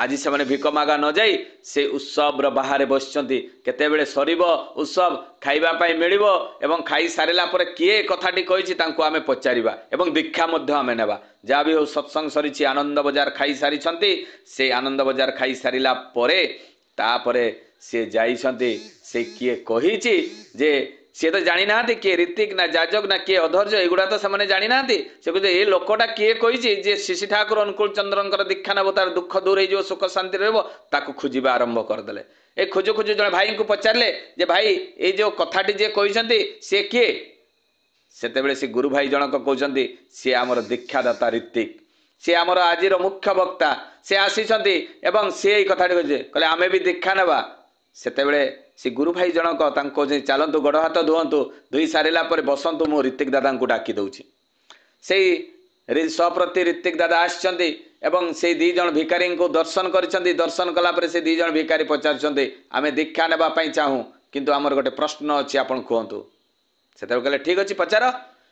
आज से मैंने भिक मागा न जाई से उत्सव बाहर बसचंती केतेबेले सरीब उत्सव खाइबापाई मिलिबो एवं खाई सारिला परे किए कथाटी कहिछि तांको आमे पचारिबा एवं दीक्षा मध्य आमे नेबा जा भी हो सत्संग सरीछि आनंद बजार खाई सारिछंती से आनंद बजार खाई सारिला परे तापरे से जाइछंती से किए कहिछि जे सी तो जानी ना किए ऋतिक ना जाजक ना किए अधर्य एगुड़ा तो से जानी ना से कहते ये लोकटा किए कही जे श्री ठाकुर अनुकूल चंद्रंकर दीक्षा नेब तार दुख दूर हो सुख शांति रहा खोजा आरंभ करदे ए खोजु खोजु जड़े भाई को पचारे जे भाई ये जो कथाटी जे कहते सी किए सेतेबेले से गुरु भाई जनक कहते सी आमर दीक्षादाता ऋतिक सी आमर आज मुख्य वक्ता सी आसीचंती एवं सी कथाटी कहले आमे भी दीक्षा नेबा सेतेबेले से गुरु भाई जनक तांको जे चलतु गोड़ हाथ धुवंतु धुई सारिला पर बसंतु मु ऋतिक दादा को डाकी दउछि से सप्रति ऋतिक दादा आछंती एवं से दी जन भिकारी को दर्शन करिसंती दर्शन कला पर से दी जन भिकारी पचारछंती आमे दीक्षा नेबा पई चाहू किंतु आमर गोटे प्रश्न अछि आपण कहंतु सेते कहले ठीक अछि पचार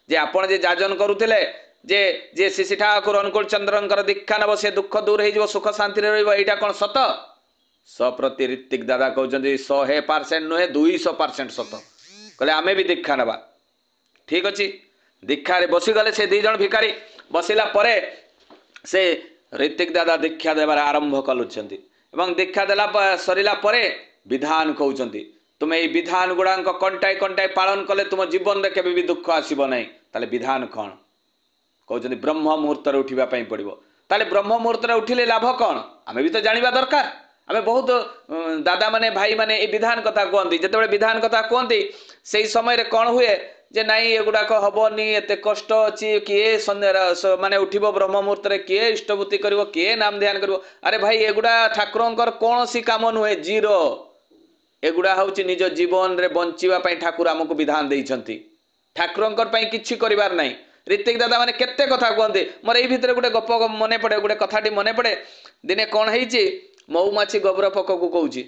जे आपण जे जाजन करूथिले जे जे श्री ठाकुर अनुकूल चंद्रंकर दीक्षा नेब से दुख दूर हो सुख शांति रहइबो एटा कोन सत सप्रति ऋतिक दादा कहते 100% नुहे 200% सत कहले आमे भी दीक्षा नेबा ठीक अच्छे दीक्षा बसीगले से दी जन भिकारी बसिला परे से ऋतिक दादा दीक्षा देवार आरंभ कलुंट दीक्षा देला सरिला परे विधान कहते तुम्हें ये विधान गुड़ाक कंटाई कंटाई पालन कले तुम जीवन में केबे भी दुख आसब ना ताले विधान कौन कहते ब्रह्म मुहूर्त उठा पड़ो ताले ब्रह्म मुहूर्त उठिले लाभ कौन आमे भी तो जानिबा दरकार आमे बहुत दादा माने भाई माने ए विधान कथा कहती जिते विधान कथा कहती से समय रे कौन हुए जे नाई एगुड़ाक हबनी एत कष्ट अच्छी किए माने उठिबो ब्रह्म मुहूर्त रे किए इष्टभूति करिवो किए नाम ध्यान करिवो अरे भाई एगुड़ा ठाकुरंकर कौन सी काम नुहे जीरो एगुड़ा हूँ निज जीवन रे बंचिबा पई ठाकुर आमको विधान देइछंती ठाकुरंकर पई किछि करिवार नाही ऋतिक दादा माने केते कथा कहते मोर एई भितरे गोटे गप मने पड़े गोटे कथाटी मने पड़े दिने कौन हेइछि महुमाछी गोबर पक को कहूँ जे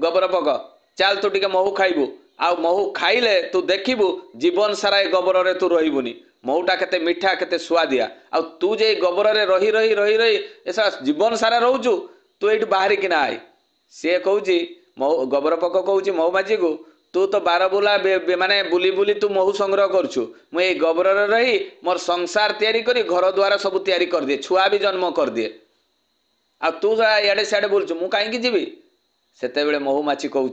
गोबर पक चल तू टिके महू खाइबू आ महू खाइले तू देखिबू जीवन सारा ए गोबर रे तू रहिबुनी महूटा केते मिठा केते सुआदिया आ तू जे गोबर रे रही रही रही रही ऐसा जीवन सारा रहूचु तू एठू बाहरी किना आए सी कहूँ गोबर पक कहूँ महुमाछी को तू तो बारबुला माने बुली बुली तू महू संग्रह करछु मु ए गोबर रही मोर संसार तैयारी करी घर द्वार सब तैयारी कर दिए छुआ भी जन्म कर दिए आ तू इे सियाड़े बोलछु मु कहीं जीवी सेते महुमाछी कहूँ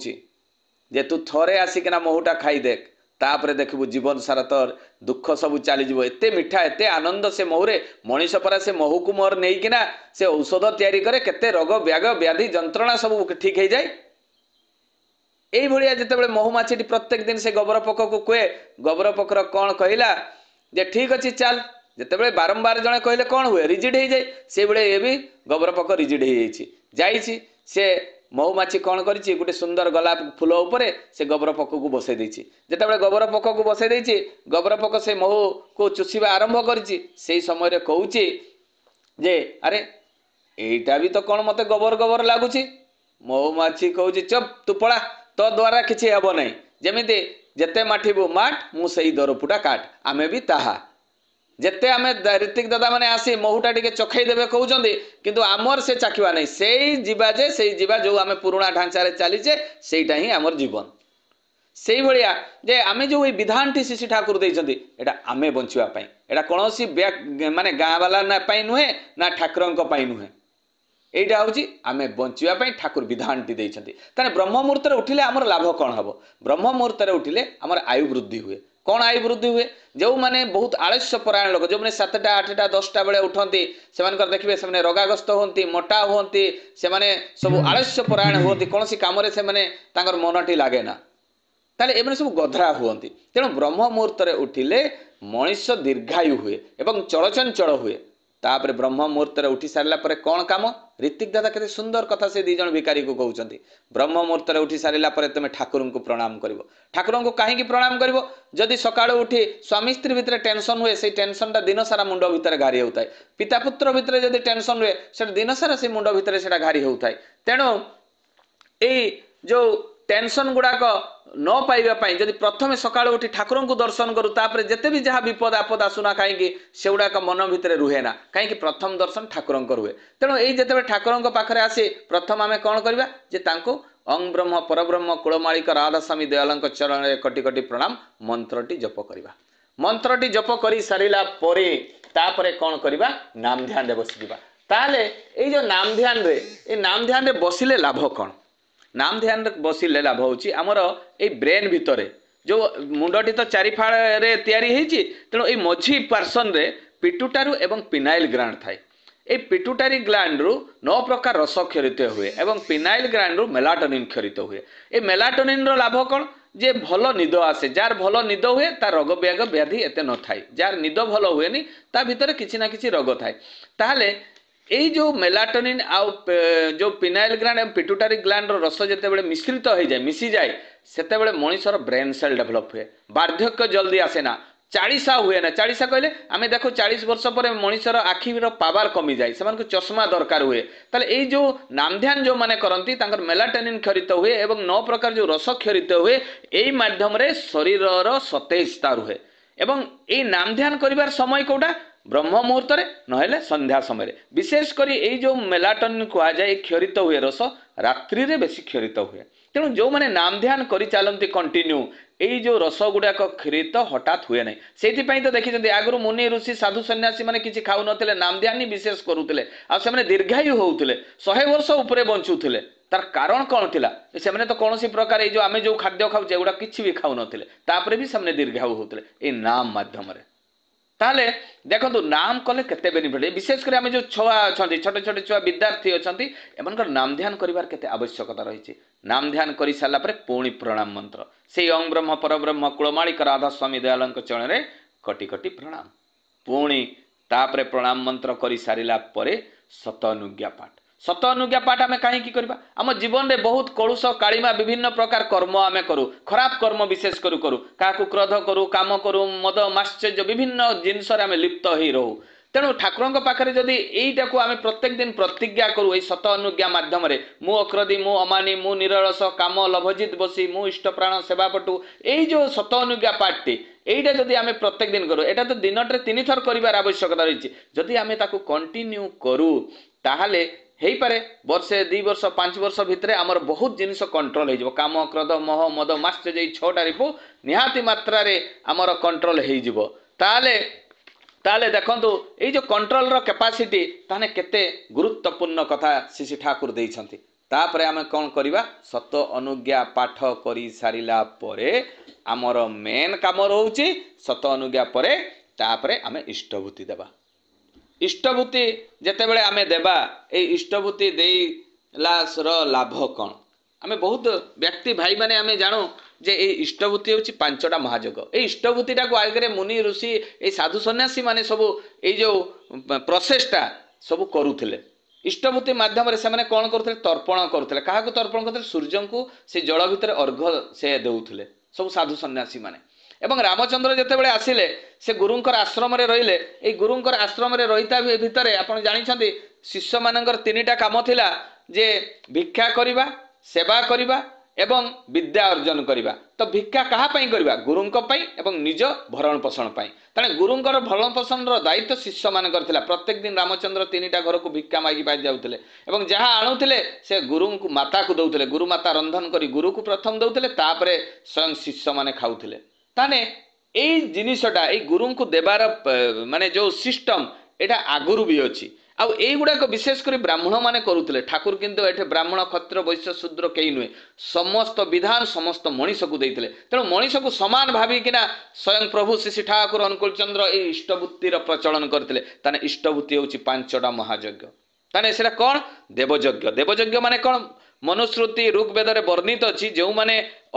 जे तू थरे आसिकिना महुटा खाई देख तापरे देखबू जीवन सारा तोर दुख सब चलीज एते मिठा एते आनंद से महुरे मनीष परा से महू को मोर नहींकिना से औषध तैयारी करे केते रोग व्याग व्याधि जंत्रणा सब ठीक हो जाए यही भाया जिते महुमाछी प्रत्येक दिन से गोबर पोक को कहे गोबर पोकर कौन कहला जे ठीक अच्छे चल जिते बारंबार जड़े कहले कौन हुए रिजिड हो जाए से भाई ये भी गोबर पोक रिजिड हो जाए से महुमाछी कौन करी गोटे सुंदर गोलाप फूल उपरे से गोबर पोक को बसई देछि जेतेबेले गोबर पोक को बसई देछि गोबर पोक से महू को चुषिबा आरंभ करिछि सेही समय कहूछि जे अरे एटा भी तो कौन मते गोबर गोबर लगुछि महुमाछी कहूछि चुप तू पड़ा तो द्वारा किछि हेबो नै जेमिति जेते माठिबु माठ मु सेही दरपुटा काट आमे भी ताहा जेते आमे ऋतिक दादा माने आसी महुटा टिके चखई देबे कहउचंदी किंतु आमर से चाखिबा नै सेही जीवा जो आमे पुराणा ढांचा रे चलीचे सेहीटा ही आमर जीवन सेही भलिया जे आमे जो विधानटी शिशि ठाकुर देइचंदी एटा आमे बंचिबा पई एटा कोनोसी माने गाँ वाला ना पई नुहे ना ठाकुरंक पई नुहे एटा होची आमे बंचिबा पई ठाकुर विधानटी देइचंदी ताने ब्रह्म मुहूर्त रे उठिले हमर लाभ कोन हबो ब्रह्म मुहूर्त रे उठिले हमर आयु वृद्धि हुए कौन आयु वृद्धि हुए जो माने बहुत आलस्य परायण लोक जो माने 7टा 8टा 10टा बेले उठंती से देखिए से रोगाग्रस्त होती मोटा होती से सब आलस्य परायण होती कौन सी काम से मनटी लगे ना ताले एमने सब गधरा हुअंती तेणु ब्रह्म मुहूर्त रे उठिले मनुष्य दीर्घायु हुए एवं चलचंचल हुए तापर ब्रह्म मुहूर्त रे उठी सारा पर कौन काम ऋतिक दादा केते सुंदर कथा से दी जन भिकारी को कहउचंती ब्रह्म मुहूर्त रे उठी सारा पर तुम ठाकुर को प्रणाम करिवो ठाकुर को कहीं प्रणाम करिवो जदि सकाळु उठी स्वामी स्त्री भितर टेंशन हुए से टेंशन टा दिन सारा मुंड भितर घारी होता है पिता पुत्र भितर जदि टेंशन हुए से दिन सारा से मुंड भितर सेटा घारी होता है तेणु ए जो टेंशन गुड़ाक न पाइबा जदि प्रथम सकाळ उठी ठाकुर को दर्शन करूँ तापर जिते भी जहाँ विपद आपद आसुना कहीं से गुड़ाक मन भितर रुहे ना कहीं प्रथम दर्शन ठाकुर रुहे तेणु यही जिते ठाकुर पाखे आसे प्रथम आम कौन करवा जे तांको अंग ब्रह्म परब्रह्म कुलमालिक राधास्वामी दयालंक चरण कटी कटी प्रणाम मंत्रटी जप करवा मंत्रटी जप कर सारा तापर कौन करवा नाम ध्यान रे बसिबा ताले ए जो नाम ध्यान रे बसिले लाभ कौन नाम ध्यान बसिले लाभ होची आमर ए ब्रेन भितरे जो मुंडटी तो चारिफाड़ रे तैयारी हेची तेणु ए मझी पार्सन रे पिट्यूटारी एवं पिनाइल ग्लैंड थाए ए पिट्यूटारी ग्लैंड रु 9 प्रकार रस क्षरित हुए एवं पिनाइल ग्लैंड रु मेलाटोनिन क्षरित हुए ए मेलाटोनिन रो लाभ कौन जे भल निद आसे जार भल निद हुए तार रोग व्याग व्याधि एते न थाए जार निद भल हुए ता भितर किछि ना किछि रोग थाए ताहले यही जो मेलाटोनिन आउ जो पिनाइल ग्लैंड और पिट्यूटारी ग्लैंड रस जिते मिश्रित हो जाए मिसी जाए सेते मनुष्यर ब्रेन सेल डेभलप हुए वार्धक्य जल्दी आसे ना 40 हुए ना 40 कहले आम देखो 40 वर्ष पर मनुष्यर आखिर पावर कमी जाए से चश्मा दरकार हुए ताले यही जो नाम ध्यान जो माने करती मेलाटोनिन क्षरित हुए एवं 9 प्रकार जो रस क्षरित हुए यही माध्यम शरीर सतेजता रुहे एवं यही नाम ध्यान करिवार समय कोटा ब्रह्म मुहूर्त नहेले संध्या समय विशेषकर यही जो मेलाटोनिन कहुए क्षरित हुए रस रात्रि रे बेसी क्षरित हुए तेणु जो मैंने नाम ध्यान कर चलती कंटिन्यू यही जो रस गुड़ाक क्षरित हठात हुए ना से तो देखिए आगु मुनि ऋषि साधु सन्यासी मैंने किसी खाऊ नथिले नाम ध्यान ही विशेष करुले आने दीर्घायु होते 100 वर्ष उपरे बंचुले तार कारण कौन थिला से तो कौन प्रकार ये जो आम जो खाद्य खाऊे एगुड़ा किसी भी खाऊ नथिले तापरे भी से दीर्घायु होते ये नाम माध्यम ताले देखो नाम कले केते बेनिफिट विशेषकर आम जो छुआ अच्छा छोटे छोटे छुआ विद्यार्थी अच्छा एमनकर नाम ध्यान करिवार केते आवश्यकता रही नाम ध्यान कर सारा पुणी प्रणाम मंत्र से ओं ब्रह्म परब्रह्म कुलमालिक राधास्वामी दयालंक चरण रे कटी कटी प्रणाम पुणी तापरे प्रणाम मंत्र कर सारा सत अनुज्ञा पाठ सत अनुज्ञा पाठ आम कहीं करवा आम जीवन में बहुत कलुष कालिमा विभिन्न प्रकार कर्म आम करूँ खराब कर्म विशेष करूँ क्या क्रोध करूँ काम करूँ मद माश्चर्य विभिन्न जिनस लिप्त हो रहू तेणु ठाकुर पाखे जदि यहीटा को आम प्रत्येक दिन प्रतिज्ञा करूँ सत अनुज्ञा मध्यम मु अक्रदी मु अमानी मु निरलस काम लभजित बसी मु इष्ट प्राण सेवापटु यही जो सत अनुज्ञा पाठटी यहीटा जदि आम प्रत्येक दिन करूँ एटा तो दिन में 3 थर कर आवश्यकता रही जदि आम कंटिन्यू करूँ ताहले ହେଇପାରେ ବର୍ଷେ 2 ବର୍ଷ 5 ବର୍ଷ ଭିତରେ ଆମର ବହୁତ ଜିନିଷ କଣ୍ଟ୍ରୋଲ ହେଇଯିବ। କାମ କ୍ରୋଧ ମୋହ ମଦ ମାତ୍ସର୍ଯ୍ୟ ଏଇ 6ଟା ରିପୁ ନିହାତି ମାତ୍ରାରେ ଆମର କଣ୍ଟ୍ରୋଲ ହେଇଯିବ। ତାହେଲେ ଦେଖନ୍ତୁ ଏଇ ଯେଉଁ କଣ୍ଟ୍ରୋଲର କ୍ୟାପାସିଟି ତାହେଲେ କେତେ ଗୁରୁତ୍ୱପୂର୍ଣ୍ଣ କଥା ଶ୍ରୀ ଠାକୁର ଦେଇଛନ୍ତି। ତାପରେ ଆମେ କ'ଣ କରିବା, ସତ ଅନୁଜ୍ଞା ପାଠ କରି ସାରିଲା ପରେ ଆମର ମେନ୍ କାମ ରହୁଛି ସତ ଅନୁଜ୍ଞା ପରେ ତାପରେ ଆମେ ଇଷ୍ଟଭୂତି ଦେବା। ଇଷ୍ଟଭୂତି ଯେତେବେଳେ ଆମେ ଦେବା, ଏଇ ଇଷ୍ଟଭୂତି ଦେଇଲାର ଲାଭ କ'ଣ? ଆମେ ବହୁତ ବ୍ୟକ୍ତି ଭାଇମାନେ ଆମେ ଜାଣୁ ଯେ ଏଇ ଇଷ୍ଟଭୂତି ହେଉଛି 5ଟା ମହାଯୋଗ। ଏଇ ଇଷ୍ଟଭୂତିଟାକୁ ଆଗରେ ମୁନି ଋଷି ଏଇ ସାଧୁ ସନ୍ନ୍ୟାସୀ ମାନେ ସବୁ ଏଇ ଯେଉଁ ପ୍ରୋସେସଟା ସବୁ କରୁଥିଲେ। ଇଷ୍ଟଭୂତି ମାଧ୍ୟମରେ ସେମାନେ କ'ଣ କରୁଥିଲେ, ତର୍ପଣ କରୁଥିଲେ। କାହାକୁ ତର୍ପଣ କରୁଥିଲେ? ସୂର୍ଯ୍ୟଙ୍କୁ ସେ ଜଳ ଭିତରେ ଅର୍ଘ୍ୟ ସେ ଦେଉଥିଲେ ସବୁ ସାଧୁ ସନ୍ନ୍ୟାସୀ ମାନେ। ଏବଂ ରାମଚନ୍ଦ୍ର ଯେତେବେଳେ ଆସିଲେ ସେ ଗୁରୁଙ୍କର ଆଶ୍ରମରେ ରହିଲେ। ଏଇ ଗୁରୁଙ୍କର ଆଶ୍ରମରେ ରହିତା ଭିତରେ ଆପଣ ଜାଣିଛନ୍ତି ଶିଷ୍ୟମାନଙ୍କର 3ଟା କାମ ଥିଲା, ଯେ ଭିକ୍ଷା କରିବା, ସେବା କରିବା ଏବଂ ବିଦ୍ୟା ଅର୍ଜନ କରିବା। ତ ଭିକ୍ଷା କାହା ପାଇଁ କରିବା? ଗୁରୁଙ୍କ ପାଇଁ ଏବଂ ନିଜ ଭରଣ ପୋଷଣ ପାଇଁ। ତେଣୁ ଗୁରୁଙ୍କର ଭରଣ ପୋଷଣର ଦାୟିତ୍ୱ ଶିଷ୍ୟମାନଙ୍କର ଥିଲା। ପ୍ରତ୍ୟେକ ଦିନ ରାମଚନ୍ଦ୍ର 3ଟା ଘରକୁ ଭିକ୍ଷା ମାଗି ପାଇ ଯାଉଥିଲେ ଏବଂ ଯାହା ଆଣୁଥିଲେ ସେ ଗୁରୁଙ୍କୁ ମାତାକୁ ଦେଉଥିଲେ। ଗୁରୁ ମାତା ରନ୍ଧନ କରି ଗୁରୁକୁ ପ୍ରଥମ ଦେଉଥିଲେ, ତାପରେ ସ୍ୱୟଂ ଶିଷ୍ୟମାନେ ଖାଉଥିଲେ। ତାହେଲେ ଏଇ ଜିନିଷଟା ଏଇ ଗୁରୁଙ୍କୁ ଦେବାର ମାନେ ଯେଉଁ ସିଷ୍ଟମ୍ ଏଇଟା ଆଗରୁ ବି ଅଛି। ଆଉ এইগুড়াক বিশেষ করে ব্রাহ্মণ মানে করুলে। ঠাকুর কিন্তু এটি ব্রাহ্মণ ক্ষত্র বৈশ্য শূদ্র কেই নুহে, সমস্ত বিধান সমস্ত মଣିষকু দিয়ে। তেমন মଣିষকু সমান ভাবিকিনা স্বয়ং প্রভু শ্রী ঠাকুর অনুকূল চন্দ্র এই ইষ্টভূতির প্রচলন করে। তাহলে ইষ্টভূতি হচ্ছে 5টা মহাযজ্ঞ। তাহলে সেটা কণ? দেবযজ্ঞ। দেবযজ্ঞ মানে কণ? মনুশ্রুতি ঋগ্বেদরে বর্ণিত অছি যে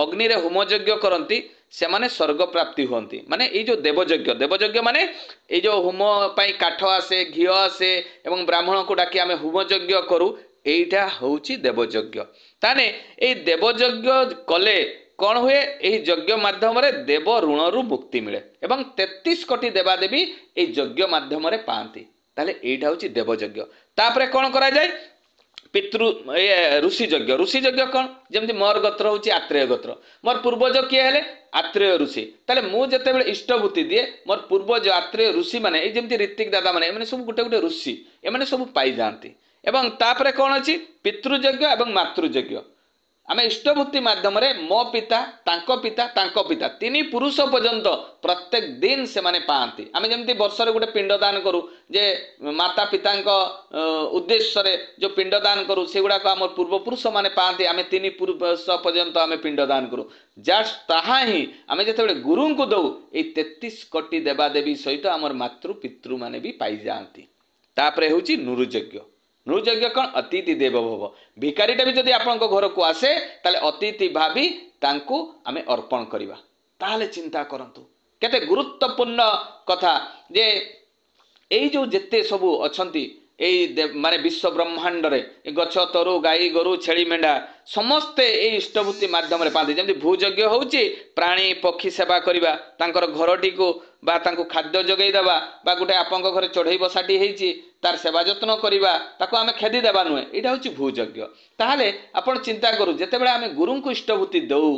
অগ্নিরে হোমযজ্ঞ করନ୍ତି ସେମାନେ ସ୍ୱର୍ଗ ପ୍ରାପ୍ତି ହୁଅନ୍ତି। ମାନେ ଏଇ ଯେଉଁ ଦେବଯଜ୍ଞ, ଦେବଯଜ୍ଞ ମାନେ ଏଇ ଯେଉଁ ହୋମ ପାଇଁ କାଠ ଆସେ, ଘିଅ ଆସେ ଏବଂ ବ୍ରାହ୍ମଣକୁ ଡାକି ଆମେ ହୋମଯଜ୍ଞ କରୁ, এইটা ହେଉଛି ଦେବଯଜ୍ଞ। ତାହେଲେ ଏଇ ଦେବଯଜ୍ଞ କଲେ କ'ଣ ହୁଏ? ଏହି ଯଜ୍ଞ ମାଧ୍ୟମରେ ଦେବ ଋଣରୁ ମୁକ୍ତି ମିଳେ ଏବଂ 33 କୋଟି ଦେବାଦେବୀ ଏଇ ଯଜ୍ଞ ମାଧ୍ୟମରେ ପାଆନ୍ତି। ତାହେଲେ এইটা ହେଉଛି ଦେବଯଜ୍ଞ। ତାପରେ କ'ଣ କରାଯାଏ? ପିତୃ ଋଷି ଯଜ୍ଞ। ଋଷି ଯଜ୍ଞ କ'ଣ? ଯେମିତି ମୋର ଗୋତ୍ର ହେଉଛି ଆତ୍ରେୟ ଗୋତ୍ର, ମୋର ପୂର୍ବଜ କିଏ ହେଲେ? ଆତ୍ରେୟ ଋଷି। ତାହେଲେ ମୁଁ ଯେତେବେଳେ ଇଷ୍ଟଭୂତି ଦିଏ ମୋର ପୂର୍ବଜ ଆତ୍ରେୟ ଋଷି ମାନେ, ଏଇ ଯେମିତି ଋତିକ ଦାଦା ମାନେ, ଏମାନେ ସବୁ ଗୋଟେ ଗୋଟେ ଋଷି, ଏମାନେ ସବୁ ପାଇଯାଆନ୍ତି। ଏବଂ ତାପରେ କ'ଣ ଅଛି? ପିତୃଯଜ୍ଞ ଏବଂ ମାତୃଯଜ୍ଞ। ଆମେ ଇଷ୍ଟଭୂତି ମାଧ୍ୟମରେ ମୋ ପିତା, ତାଙ୍କ ପିତା, ତାଙ୍କ ପିତା 3 ପୁରୁଷ ପର୍ଯ୍ୟନ୍ତ ପ୍ରତ୍ୟେକ ଦିନ ସେମାନେ ପାଆନ୍ତି। ଆମେ ଯେମିତି ବର୍ଷରେ ଗୋଟେ ପିଣ୍ଡଦାନ କରୁ, ଯେ ମାତା ପିତାଙ୍କ ଉଦ୍ଦେଶ୍ୟରେ ଯେଉଁ ପିଣ୍ଡଦାନ କରୁ ସେଗୁଡ଼ାକ ଆମର ପୂର୍ବପୁରୁଷ ମାନେ ପାଆନ୍ତି। ଆମେ 3 ପୁରୁଷ ପର୍ଯ୍ୟନ୍ତ ଆମେ ପିଣ୍ଡଦାନ କରୁ। ଜଷ୍ଟ ତାହା ହିଁ ଆମେ ଯେତେବେଳେ ଗୁରୁଙ୍କୁ ଦେଉ, ଏଇ 33 କୋଟି ଦେବାଦେବୀ ସହିତ ଆମର ମାତୃ ପିତୃମାନେ ବି ପାଇଯାଆନ୍ତି। ତାପରେ ହେଉଛି ନୃଯଜ୍ଞ। ନୃଯଜ୍ଞ କ'ଣ? ଅତିଥି ଦେବ ଭବ। ଭିକାରୀଟା ବି ଯଦି ଆପଣଙ୍କ ଘରକୁ ଆସେ ତାହେଲେ ଅତିଥି ଭାବି ତାଙ୍କୁ ଆମେ ଅର୍ପଣ କରିବା। ତାହେଲେ ଚିନ୍ତା କରନ୍ତୁ କେତେ ଗୁରୁତ୍ୱପୂର୍ଣ୍ଣ କଥା, ଯେ ଏଇ ଯେଉଁ ଯେତେ ସବୁ ଅଛନ୍ତି ଏଇ ମାନେ ବିଶ୍ୱ ବ୍ରହ୍ମାଣ୍ଡରେ ଏ ଗଛ ତରୁ ଗାଈ ଗୋରୁ ଛେଳି ମେଣ୍ଢା ସମସ୍ତେ ଏଇ ଇଷ୍ଟଭୂତି ମାଧ୍ୟମରେ ପାଆନ୍ତି। ଯେମିତି ଭୂଯଜ୍ଞ ହେଉଛି ପ୍ରାଣୀ ପକ୍ଷୀ ସେବା କରିବା, ତାଙ୍କର ଘରଟିକୁ ବା ତାଙ୍କୁ ଖାଦ୍ୟ ଯୋଗାଇ ଦେବା, ବା ଗୋଟେ ଆପଣଙ୍କ ଘରେ ଚଢ଼େଇ ବସାଟି ହେଇଛି ତାର ସେବା ଯତ୍ନ କରିବା, ତାକୁ ଆମେ ଖେଦି ଦେବା ନୁହେଁ, ଏଇଟା ହେଉଛି ଭୂଯଜ୍ଞ। ତାହେଲେ ଆପଣ ଚିନ୍ତା କରୁ ଯେତେବେଳେ ଆମେ ଗୁରୁଙ୍କୁ ଇଷ୍ଟଭୂତି ଦେଉ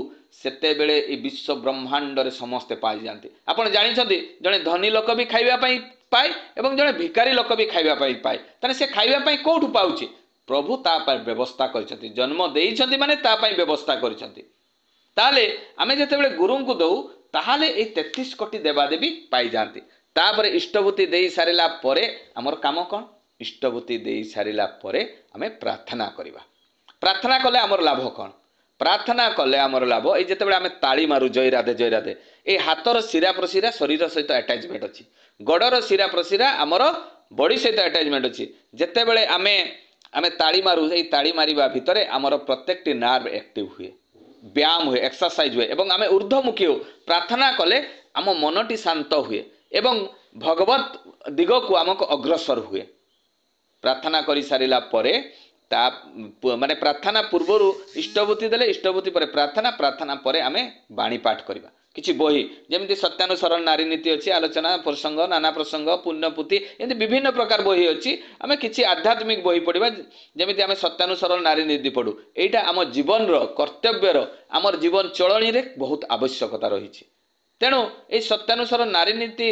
ସେତେବେଳେ এই ବିଶ୍ୱ ବ୍ରହ୍ମାଣ୍ଡରେ ସମସ୍ତେ ପାଇଯାଆନ୍ତି। ଆପଣ ଜାଣିଛନ୍ତି ଜଣେ ଧନୀ ଲୋକ ବି ଖାଇବା ପାଇଁ ପାଏ ଏବଂ ଜଣେ ଭିକାରୀ ଲୋକ ବି ଖାଇବା ପାଇଁ ପାଏ। ତାହେଲେ ସେ ଖାଇବା ପାଇଁ କୋଉଠୁ ପାଉଛି? ପ୍ରଭୁ ତା ପାଇଁ ବ୍ୟବସ୍ଥା କରିଛନ୍ତି। ଜନ୍ମ ଦେଇଛନ୍ତି ମାନେ ତା ପାଇଁ ବ୍ୟବସ୍ଥା କରିଛନ୍ତି। ତାହେଲେ ଆମେ ଯେତେବେଳେ ଗୁରୁଙ୍କୁ ଦେଉ ତାହେଲେ ଏଇ 33 କୋଟି ଦେବାଦେବୀ ପାଇଯାଆନ୍ତି। ତାପରେ ଇଷ୍ଟଭୂତି ଦେଇ ସାରିଲା ପରେ ଆମର କାମ କ'ଣ? ଇଷ୍ଟଭୂତି ଦେଇ ସାରିଲା ପରେ ଆମେ ପ୍ରାର୍ଥନା କରିବା। ପ୍ରାର୍ଥନା କଲେ ଆମର ଲାଭ କ'ଣ? ପ୍ରାର୍ଥନା କଲେ ଆମର ଲାଭ, ଏଇ ଯେତେବେଳେ ଆମେ ତାଳି ମାରୁ ଜୟ ରାଧେ ଜୟ ରାଧେ, ଏଇ ହାତର ଶିରା ପ୍ରଶିରା ଶରୀର ସହିତ ଆଟାଚମେଣ୍ଟ ଅଛି। ଗୋଡ଼ର ଶିରା ପ୍ରଶିରା ଆମର ବଡି ସହିତ ଆଟାଚମେଣ୍ଟ ଅଛି। ଯେତେବେଳେ ଆମେ ତାଳି ମାରୁ, ଏଇ ତାଳି ମାରିବା ଭିତରେ ଆମର ପ୍ରତ୍ୟେକଟି ନାର୍ଭ ଆକ୍ଟିଭ ହୁଏ, ବ୍ୟାୟାମ ହୁଏ, ଏକ୍ସରସାଇଜ ହୁଏ ଏବଂ ଆମେ ঊର୍ଦ୍ଧ୍ୱମୁଖୀ ହେଉ। ପ୍ରାର୍ଥନା କଲେ ଆମ ମନଟି ଶାନ୍ତ ହୁଏ ଏବଂ ଭଗବତ ଦିଗକୁ ଆମକୁ ଅଗ୍ରସର ହୁଏ। ପ୍ରାର୍ଥନା କରି ସାରିଲା ପରେ ତା ମାନେ ପ୍ରାର୍ଥନା ପୂର୍ବରୁ ଇଷ୍ଟଭୂତି ଦେଲେ, ଇଷ୍ଟଭୂତି ପରେ ପ୍ରାର୍ଥନା, ପ୍ରାର୍ଥନା ପରେ ଆମେ ବାଣୀ ପାଠ କରିବା। କିଛି ବହି ଯେମିତି ସତ୍ୟାନୁସରଣ ନାରୀ ନୀତି ଅଛି, ଆଲୋଚନା ପ୍ରସଙ୍ଗ, ନାନା ପ୍ରସଙ୍ଗ, ପୁଣ୍ୟପୁତି, ଏମିତି ବିଭିନ୍ନ ପ୍ରକାର ବହି ଅଛି। ଆମେ କିଛି ଆଧ୍ୟାତ୍ମିକ ବହି ପଢ଼ିବା, ଯେମିତି ଆମେ ସତ୍ୟାନୁସରଣ ନାରୀ ନୀତି ପଢ଼ୁ। ଏଇଟା ଆମ ଜୀବନର କର୍ତ୍ତବ୍ୟର, ଆମର ଜୀବନ ଚଳଣୀରେ ବହୁତ ଆବଶ୍ୟକତା ରହିଛି। ତେଣୁ ଏଇ ସତ୍ୟାନୁସରଣ ନାରୀ ନୀତି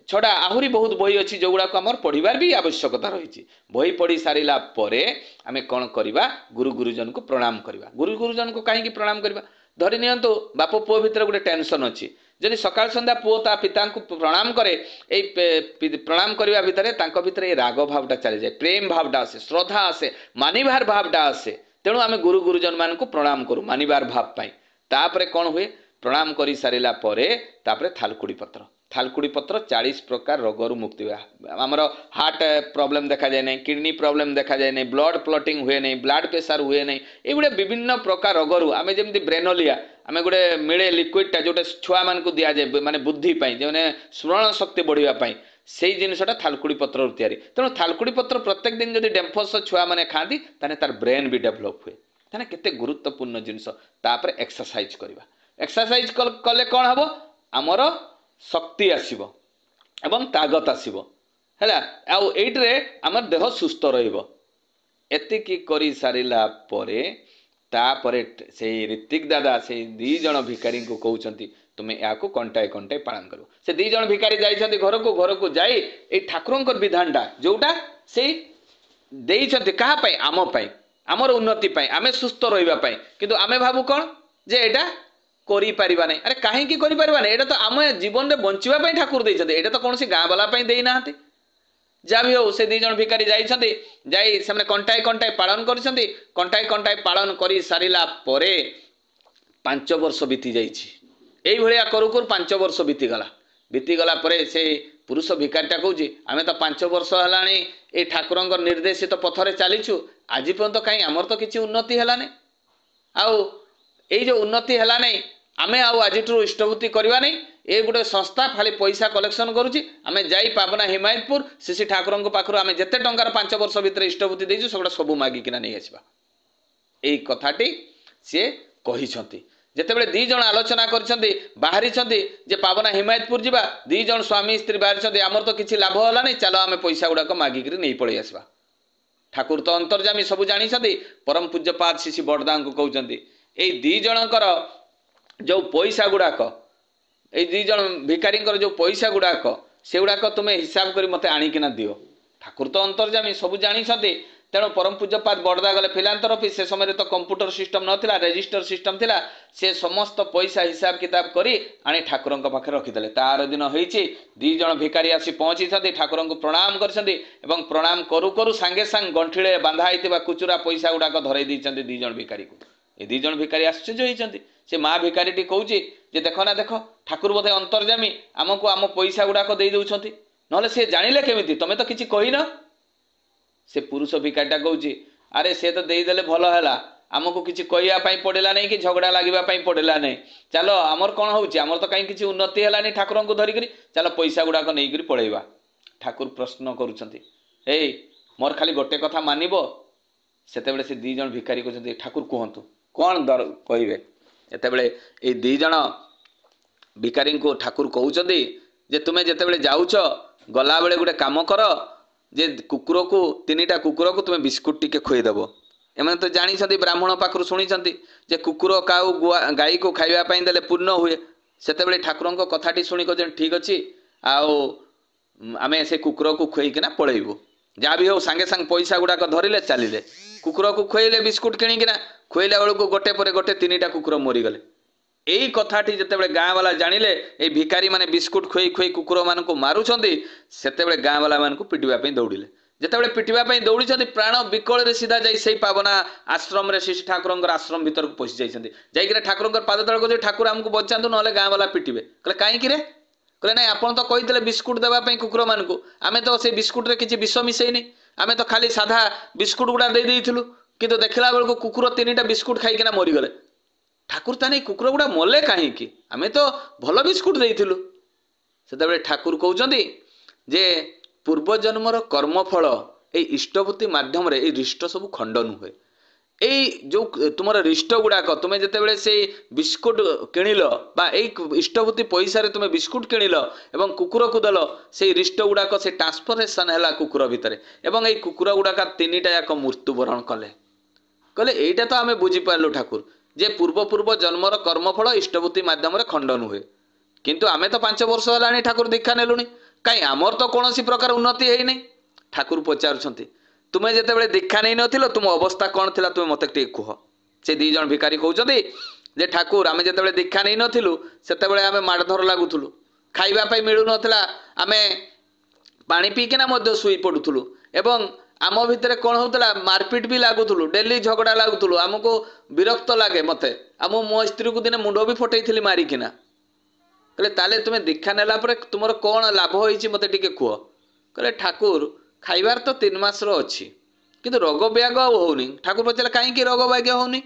छड़ा आहुरी बहुत बही अच्छी जो गुड़ाक आम पढ़ार भी आवश्यकता रही बही पढ़ी सारा पर आम कौन करवा गुरु गुरुजन को प्रणाम करवा गुरु गुरुजन को कहीं प्रणाम करवा धरी नियंतु बाप पुओ भितर गोटे टेंशन अच्छी जदि सकाल संध्या पुओ ता पिता को प्रणाम करे प्रणाम करने भितर राग भावटा चली जाए प्रेम भावटा आसे श्रद्धा आसे मानिबार भावटा आसे तेणु आम गुरु गुरुजन मान को प्रणाम करूँ मानिबार भाव पाई तापरे कौन हुए प्रणाम कर सारा पर थालकुड़ी पत्र 40 प्रकार रोगरू मुक्ति हुए आमर हार्ट प्रॉब्लम देखा जाए नहीं किडनी प्रॉब्लम देखा जाए नहीं ब्लड क्लॉटिंग हुए नहीं ब्लड प्रेशर हुए नहीं ये गुड़े विभिन्न प्रकार रोगरू आम जमी ब्रेनोलिया आम गोटे मिले लिक्विडटा जोटे छुआ मान को दि जाए माने बुद्धि जो स्मरण शक्ति बढ़ापी से जिनसा थालकुड़ी पत्र तैयारी तेणु थालकुड़ी पत्र प्रत्येक दिन जब डेम्फस छुआ मैंने खाती तार ब्रेन भी डेभलप हुए ताने केते गुरुत्वपूर्ण जिनस तापर एक्सरसाइज करवा एक्सरसाइज कले कौन हम आमर शक्ति आसीबो एवं तागत आसीबो हैला आउ एइटरे आमर देह सुस्थ रहिबो एतिकी करी सारिला परे तापरे से ऋतिक दादा से दी जण भिखारी को कहउचंती तुम्हें या कंटाए कंटाए पालन करो से दी जण भिखारी जाइछंती घर को जाई ए ठाकुरंकर विधानटा जोटा से देइछंती कहा पई आम पई आमर उन्नति पई आमे सुस्थ रहिबा पई किंतु आमे भाबु कोन जे एटा करि परिबा नै अरे काहे की करि परिबा नै एटा तो आम जीवन रे बंचिबा पई ठाकुर देइछंती एटा तो कोनसी गाँ वाला पई देइ नाहंती जा भी हो से दी जण भिखारी जाइछंती जाई सेमने कंटाए कंटाए पालन करिसंती कंटाए कंटाए पालन करि सारिला परे 5 वर्ष बीती जाइछि एई भलिया करू करू 5 वर्ष बीती गला परे से पुरुष भिखारीटा कहूछि आमे तो 5 वर्ष हलाणी ए ठाकुरंकर निर्देशित पथरे चलीछु आज पर्यंत कहीं आमर तो किसी उन्नति है नहीं आउ जो उन्नति है नहीं आमे आउ आज इष्टभूति करवा नहीं ये गोटे संस्था खाली पैसा कलेक्शन करुच्ची आमे जाई पाबना हिमायतपुर श्री ठाकुर पाखर आमे जिते टंकार 5 वर्ष भितर इष्टभूति देइछु सेगुडा सब मागिकिना नहीं आसवा यही कथाटी सी कही जेतेबेले दी जण आलोचना करिसंती बाहरिसंती जे पाबना हिमायतपुर जिबा दी जण स्वामी स्त्री बाहरिसंती आमर तो किछि लाभ होला नहीं चलो आमे पैसा गुडाक मागिकरी नहीं पळै आसवा ठाकुर तो अंतर्जामी सब जानी परम पूज्यपाद शिशि बड़दा को कहते ये दी जनकर जो पैसा गुड़ाक ये दी जन भिखारी जो पैसा गुड़ाक से गुड़ाक तुम्हें हिसाब कर मत आणिकिना दियो ठाकुर तो अंतर्जामी सब जानी तेणु परम पूज्यपाद बड़दा गले फिलांथरोपी से समय तो कंप्यूटर सिस्टम नथिला रेजिस्टर सिस्टम थिला से समस्त पैसा हिसाब किताब करी आनी ठाकुर पाखे रखीदे तार दिन होईची दी जण भिखारी आसी पहुंची ठाकुर को प्रणाम करछंती एवं प्रणाम करू करू सांगे सांग गंठिले बांधा होइतिबा कुचुरा पैसा गुड़ाक धरई दैछंती दी जण भिखारी को ये दी जण भिखारी आश्चर्य होइछंती से माँ भिखारीटी कहूची जे देख ना देख ठाकुर बोधे अंतर्जामी आमको आम पैसा गुड़ाक दे दउछंती नहले से जानिले केमिति तमे तो किछि कहिना से पुरुष भिखारीटा कहूची अरे से तो देदेले भल है आमको किसी कहवाई पड़ा नहीं कि झगड़ा लगे पड़ा नहीं चलो आमर कौन होमर तो कहीं किसी उन्नति है ठाकुर को धरिक चलो पैसा गुड़ाक नहीं पलैवा ठाकुर प्रश्न करुँच मोर खाली गोटे कथा मानब से से दी जन भिखारी कहते ठाकुर कहतु कौन दर कहे एतेबेले ये दी जन भिखारी को ठाकुर कहते जे तुम्हें जितेबले जाऊच गला बेले गोटे काम कर जे कुकुर को 3टा कुकुर को तुम्हें बिस्कुट टिके खुईदेव एम तो जानी ब्राह्मण पाखर शुणी जे कुकुर काऊ गाई को खावाई देले पूर्ण हुए से ठाकुर कथाटी शुणी कहते ठीक अच्छे आम से कुकुर को खुईकिना पलैबू जहाँ भी हो सांगे सांगे पैसा गुड़ाक धरिले चलिले कुकुर को खुईले बिस्कुट किणिकिना खुईला बेलू गोटे पर गोटे 3टा कुकुर मरीगले यही कथाटी जितेबाला गाँ वाला जानिले ये भिखारी माने बिस्कुट खुई खुई कुकुर मान को मारुंट से गाँ वाला मान पिटापी दौड़िले जितेबाला पिटापी दौड़ी प्राण विकल सीधा जाई पावना आश्रम रे श्री ठाकुर आश्रम भीतर को पशि जाइए ठाकुर पाद तल को ठाकुर आमको बचातु ना गाँ वाला पिटे कहले कहीं रे कहले ना आप तो कही बिस्कुट देवाई कुकुर मान को आम तो से बिस्कुट रे किसी विष मिसैनी आम तो खाली साधा बिस्कुट गुड़ा देदेलु किंतु देखला बेलू कुकुर 3टा बिस्कुट खाईकिना मरीगले ठाकुर ताने कुकुर गुड़ा मले कहीं आमे तो भल बिस्कुट देइथिलु सेतेबेले ठाकुर कहउचंदी जे पूर्वजन्मर कर्मफल ए इष्टभूति माध्यम रे ए रिष्ट सब खंडन हुए ए जो तुमर रिष्ट गुड़ाक तुम्हें जितेबाला से बिस्कुट किणिल बा इष्टभूति पैसा रे तुम्हें बिस्कुट किणिल एवं कुकुर को दल से रिष्ट गुड़ाक से ट्रांसफरेसन है कुकुर भितर एवं ये कुकुर गुड़ाक 3टा याक मृत्युवरण कले कहले एटा तो आम बुझीपारू ठाकुर जे पूर्व पूर्व जन्मर कर्मफल इष्टभूति माध्यम खंडन हुए किंतु आमे तो 5 वर्ष है ठाकुर दीक्षा नेलुनी कहीं आमर तो कौन प्रकार उन्नति है नहीं। ठाकुर पचारुंट तुम्हें जितेबाला दीक्षा नहीं नथिलो तुम अवस्था कौन थी तुम्हें मत कह। से दी जन भिकारी कहते जे ठाकुर आम जितेबाला दीक्षा नहीं नथिलु सेतेबाला आम माड़धर लगुलु खाइबापी मिलू नाला आम पानी पीकिना शुई पड़ुलु एवं आम भितर कौन होता मारपिट भी लगुलु डेली झगड़ा लगुलु आमको विरक्त लगे मत मो स्त्री को दिने मुंड भी फटई मारिकिना कहले ताले तुम्हें दीक्षा नेला पर तुम कौन लाभ होती मत टे कह। कहले ठाकुर खाइबार तो 3 मास अच्छी किंतु रोग व्याग होनी। ठाकुर पचारे कहीं रोग व्याग होनी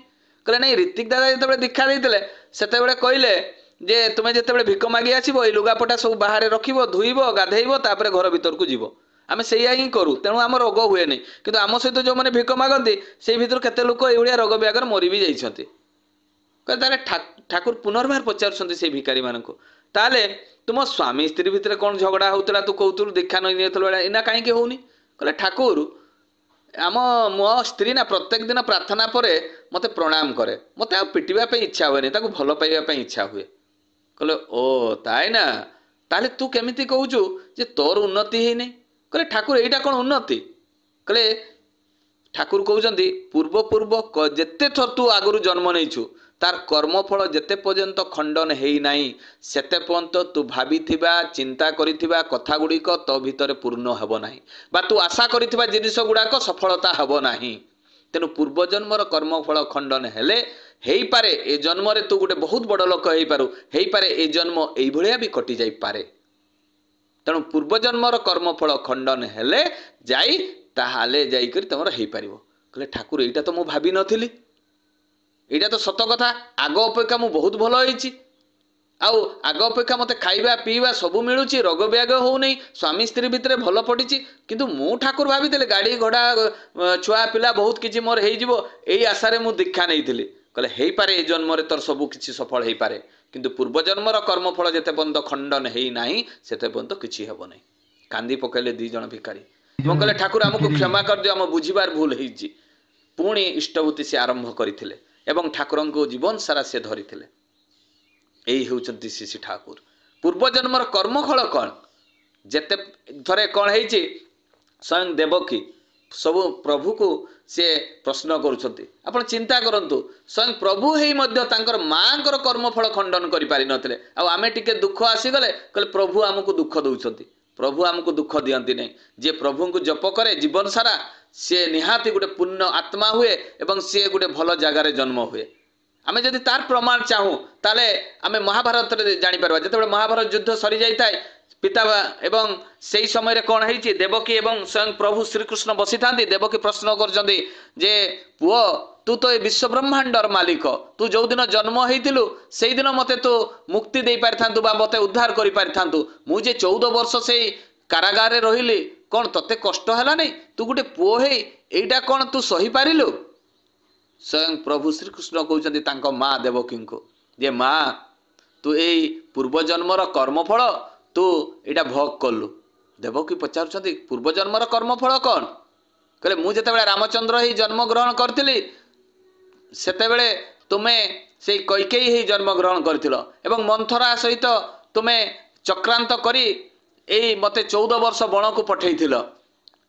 कहले नहीं ऋतिक दादा जिते दीक्षा देते से कहले जे तुम्हें जिते भिक मागी आसो ये लुगापटा सब बाहर रख धुईब गाधेब तापर घर भीतर को जीव आम से ही करूँ तेणु आम रोग हुए नहीं किंतु आम सहित जो मैंने भिक मागती से भर केते लोक ये रोग व्यागर मरी भी जाइछन्ति। कहले ठाकुर पुनर्बार पचारुंट से भिकारी मान ताले तुम स्वामी स्त्री भितर कौन झगड़ा होता तू कहतु दीक्षा नहीं इना कहीं होनी। कहले ठाकुर आम मो स्त्री ना प्रत्येक दिन प्रार्थना पर मत प्रणाम करे मत आ पिटिबा इच्छा हुए भल पाइबा इच्छा हुए। कहले ओ ताई ना ताले तू केमिति कहूचु जे तोर उन्नति है नहीं। कहले ठाकुर एटा कौन उन्नति। कहले ठाकुर कहते पूर्व पूर्व जेते थर तू आगु जन्म नहीं तार कर्मफल जेते पर्यंत खंडन है नहीं सेते पर्यंत तू भावी चिंता करिथिबा कथा गुड़िक तो भितर पूर्ण हेब नाही बा तू आशा करिथिबा जिनिस गुड़ाक सफलता हेब नाही। तेणु पूर्वजन्मर कर्मफल खंडन हेले हेई पारे ए जन्म रे तू गोटे बहुत बड़ लोक हेई पारू हेई पारे ए जन्म एई भलिया भी कटि जाई पारे। तेणु पूर्वजन्मर कर्मफल खंडन हेले जाई ताहाले जाई करी तमर हेई पारिबो। कहले ठाकुर एटा तो मु भाबी नथिली एटा तो सत कथा आग अपेक्षा मु बहुत भल होईची आउ आग अपेक्षा मते खाइबा पीवा सबू मिलूची रोग व्याग हो नहीं स्वामी स्त्री भितर भल पड़ी किंतु मु ठाकुर भाभी गाड़ी घोड़ा छुआ पिला बहुत किसी मोर हो आशारे मु दीक्षा नहीं थी। कहले हेई पारे ए जन्म रे तोर सबू किछि सफल हेई पारे किंतु पूर्वजन्मर कर्मफल जेते पर्यंत खंडन हेई नाही सेते पर्यंत किछि हेबो नाही। कांदी पकेले 2 जन भिकारी कहले ठाकुर आमको क्षमा कर दियो आम बुझिबार भूल हेइची। पुणी इष्टभूति से आरंभ करथिले एवं ठाकुर को जीवन सारा से धरिथिले। यही होउचंती श्री ठाकुर पूर्वजन्मर कर्मफल कौन जेते थरे कौन हेइची स्वयं देवकी सब प्रभु को से प्रश्न करुछंती। आपण चिंता करंतु स्वयं प्रभु हेई मध्य तांकर मांकर कर्मफल खंडन करि पारि नथिले आ आमे टिके दुख आसी गले कहले प्रभु आमको दुख दउछंती। प्रभु आमको दुख दियंती नहीं जे प्रभु को जप करे जीवन सारा सी निहाती गोटे पुण्य आत्मा हुए एवं सी गोटे भल जगार जन्म हुए। आमे जदि तार प्रमाण चाहूँ ताले आमे महाभारत जानीपर जिते महाभारत युद्ध सरी जाए पिता एवं से समय रे कौन है देवकी एवं स्वयं प्रभु श्रीकृष्ण बसी था देवकी प्रश्न कर जे पुओ तू तो ये विश्व ब्रह्मांडर मालिक तू जो दिन जन्म होइथिलु से दिन मते तो मुक्ति दे पारि थांतु बा मते उद्धार करि पारि थांतु मु जे 14 वर्ष से कारागार रे रहिली कौन तते कष्ट हैला नहीं तू गोटे पुओ हे एइटा कौन तू सही पारिलु। स्वयं प्रभु श्रीकृष्ण कहउचंती तांको माँ देवकी को जे माँ तू ए पूर्वजन्मर कर्मफल तू एटा भोग कलु। देवकी पचारुछंती पूर्वजन्मर कर्मफल कौन कहले मु जेतेबेले रामचंद्र ही जन्म ग्रहण करथिली सेतेबेले तुमे से कैकेयी ही जन्म ग्रहण करथिलो एवं मंथरा सहित तुमे चक्रांत करी एई मते 14 वर्ष बण को पठेइथिलो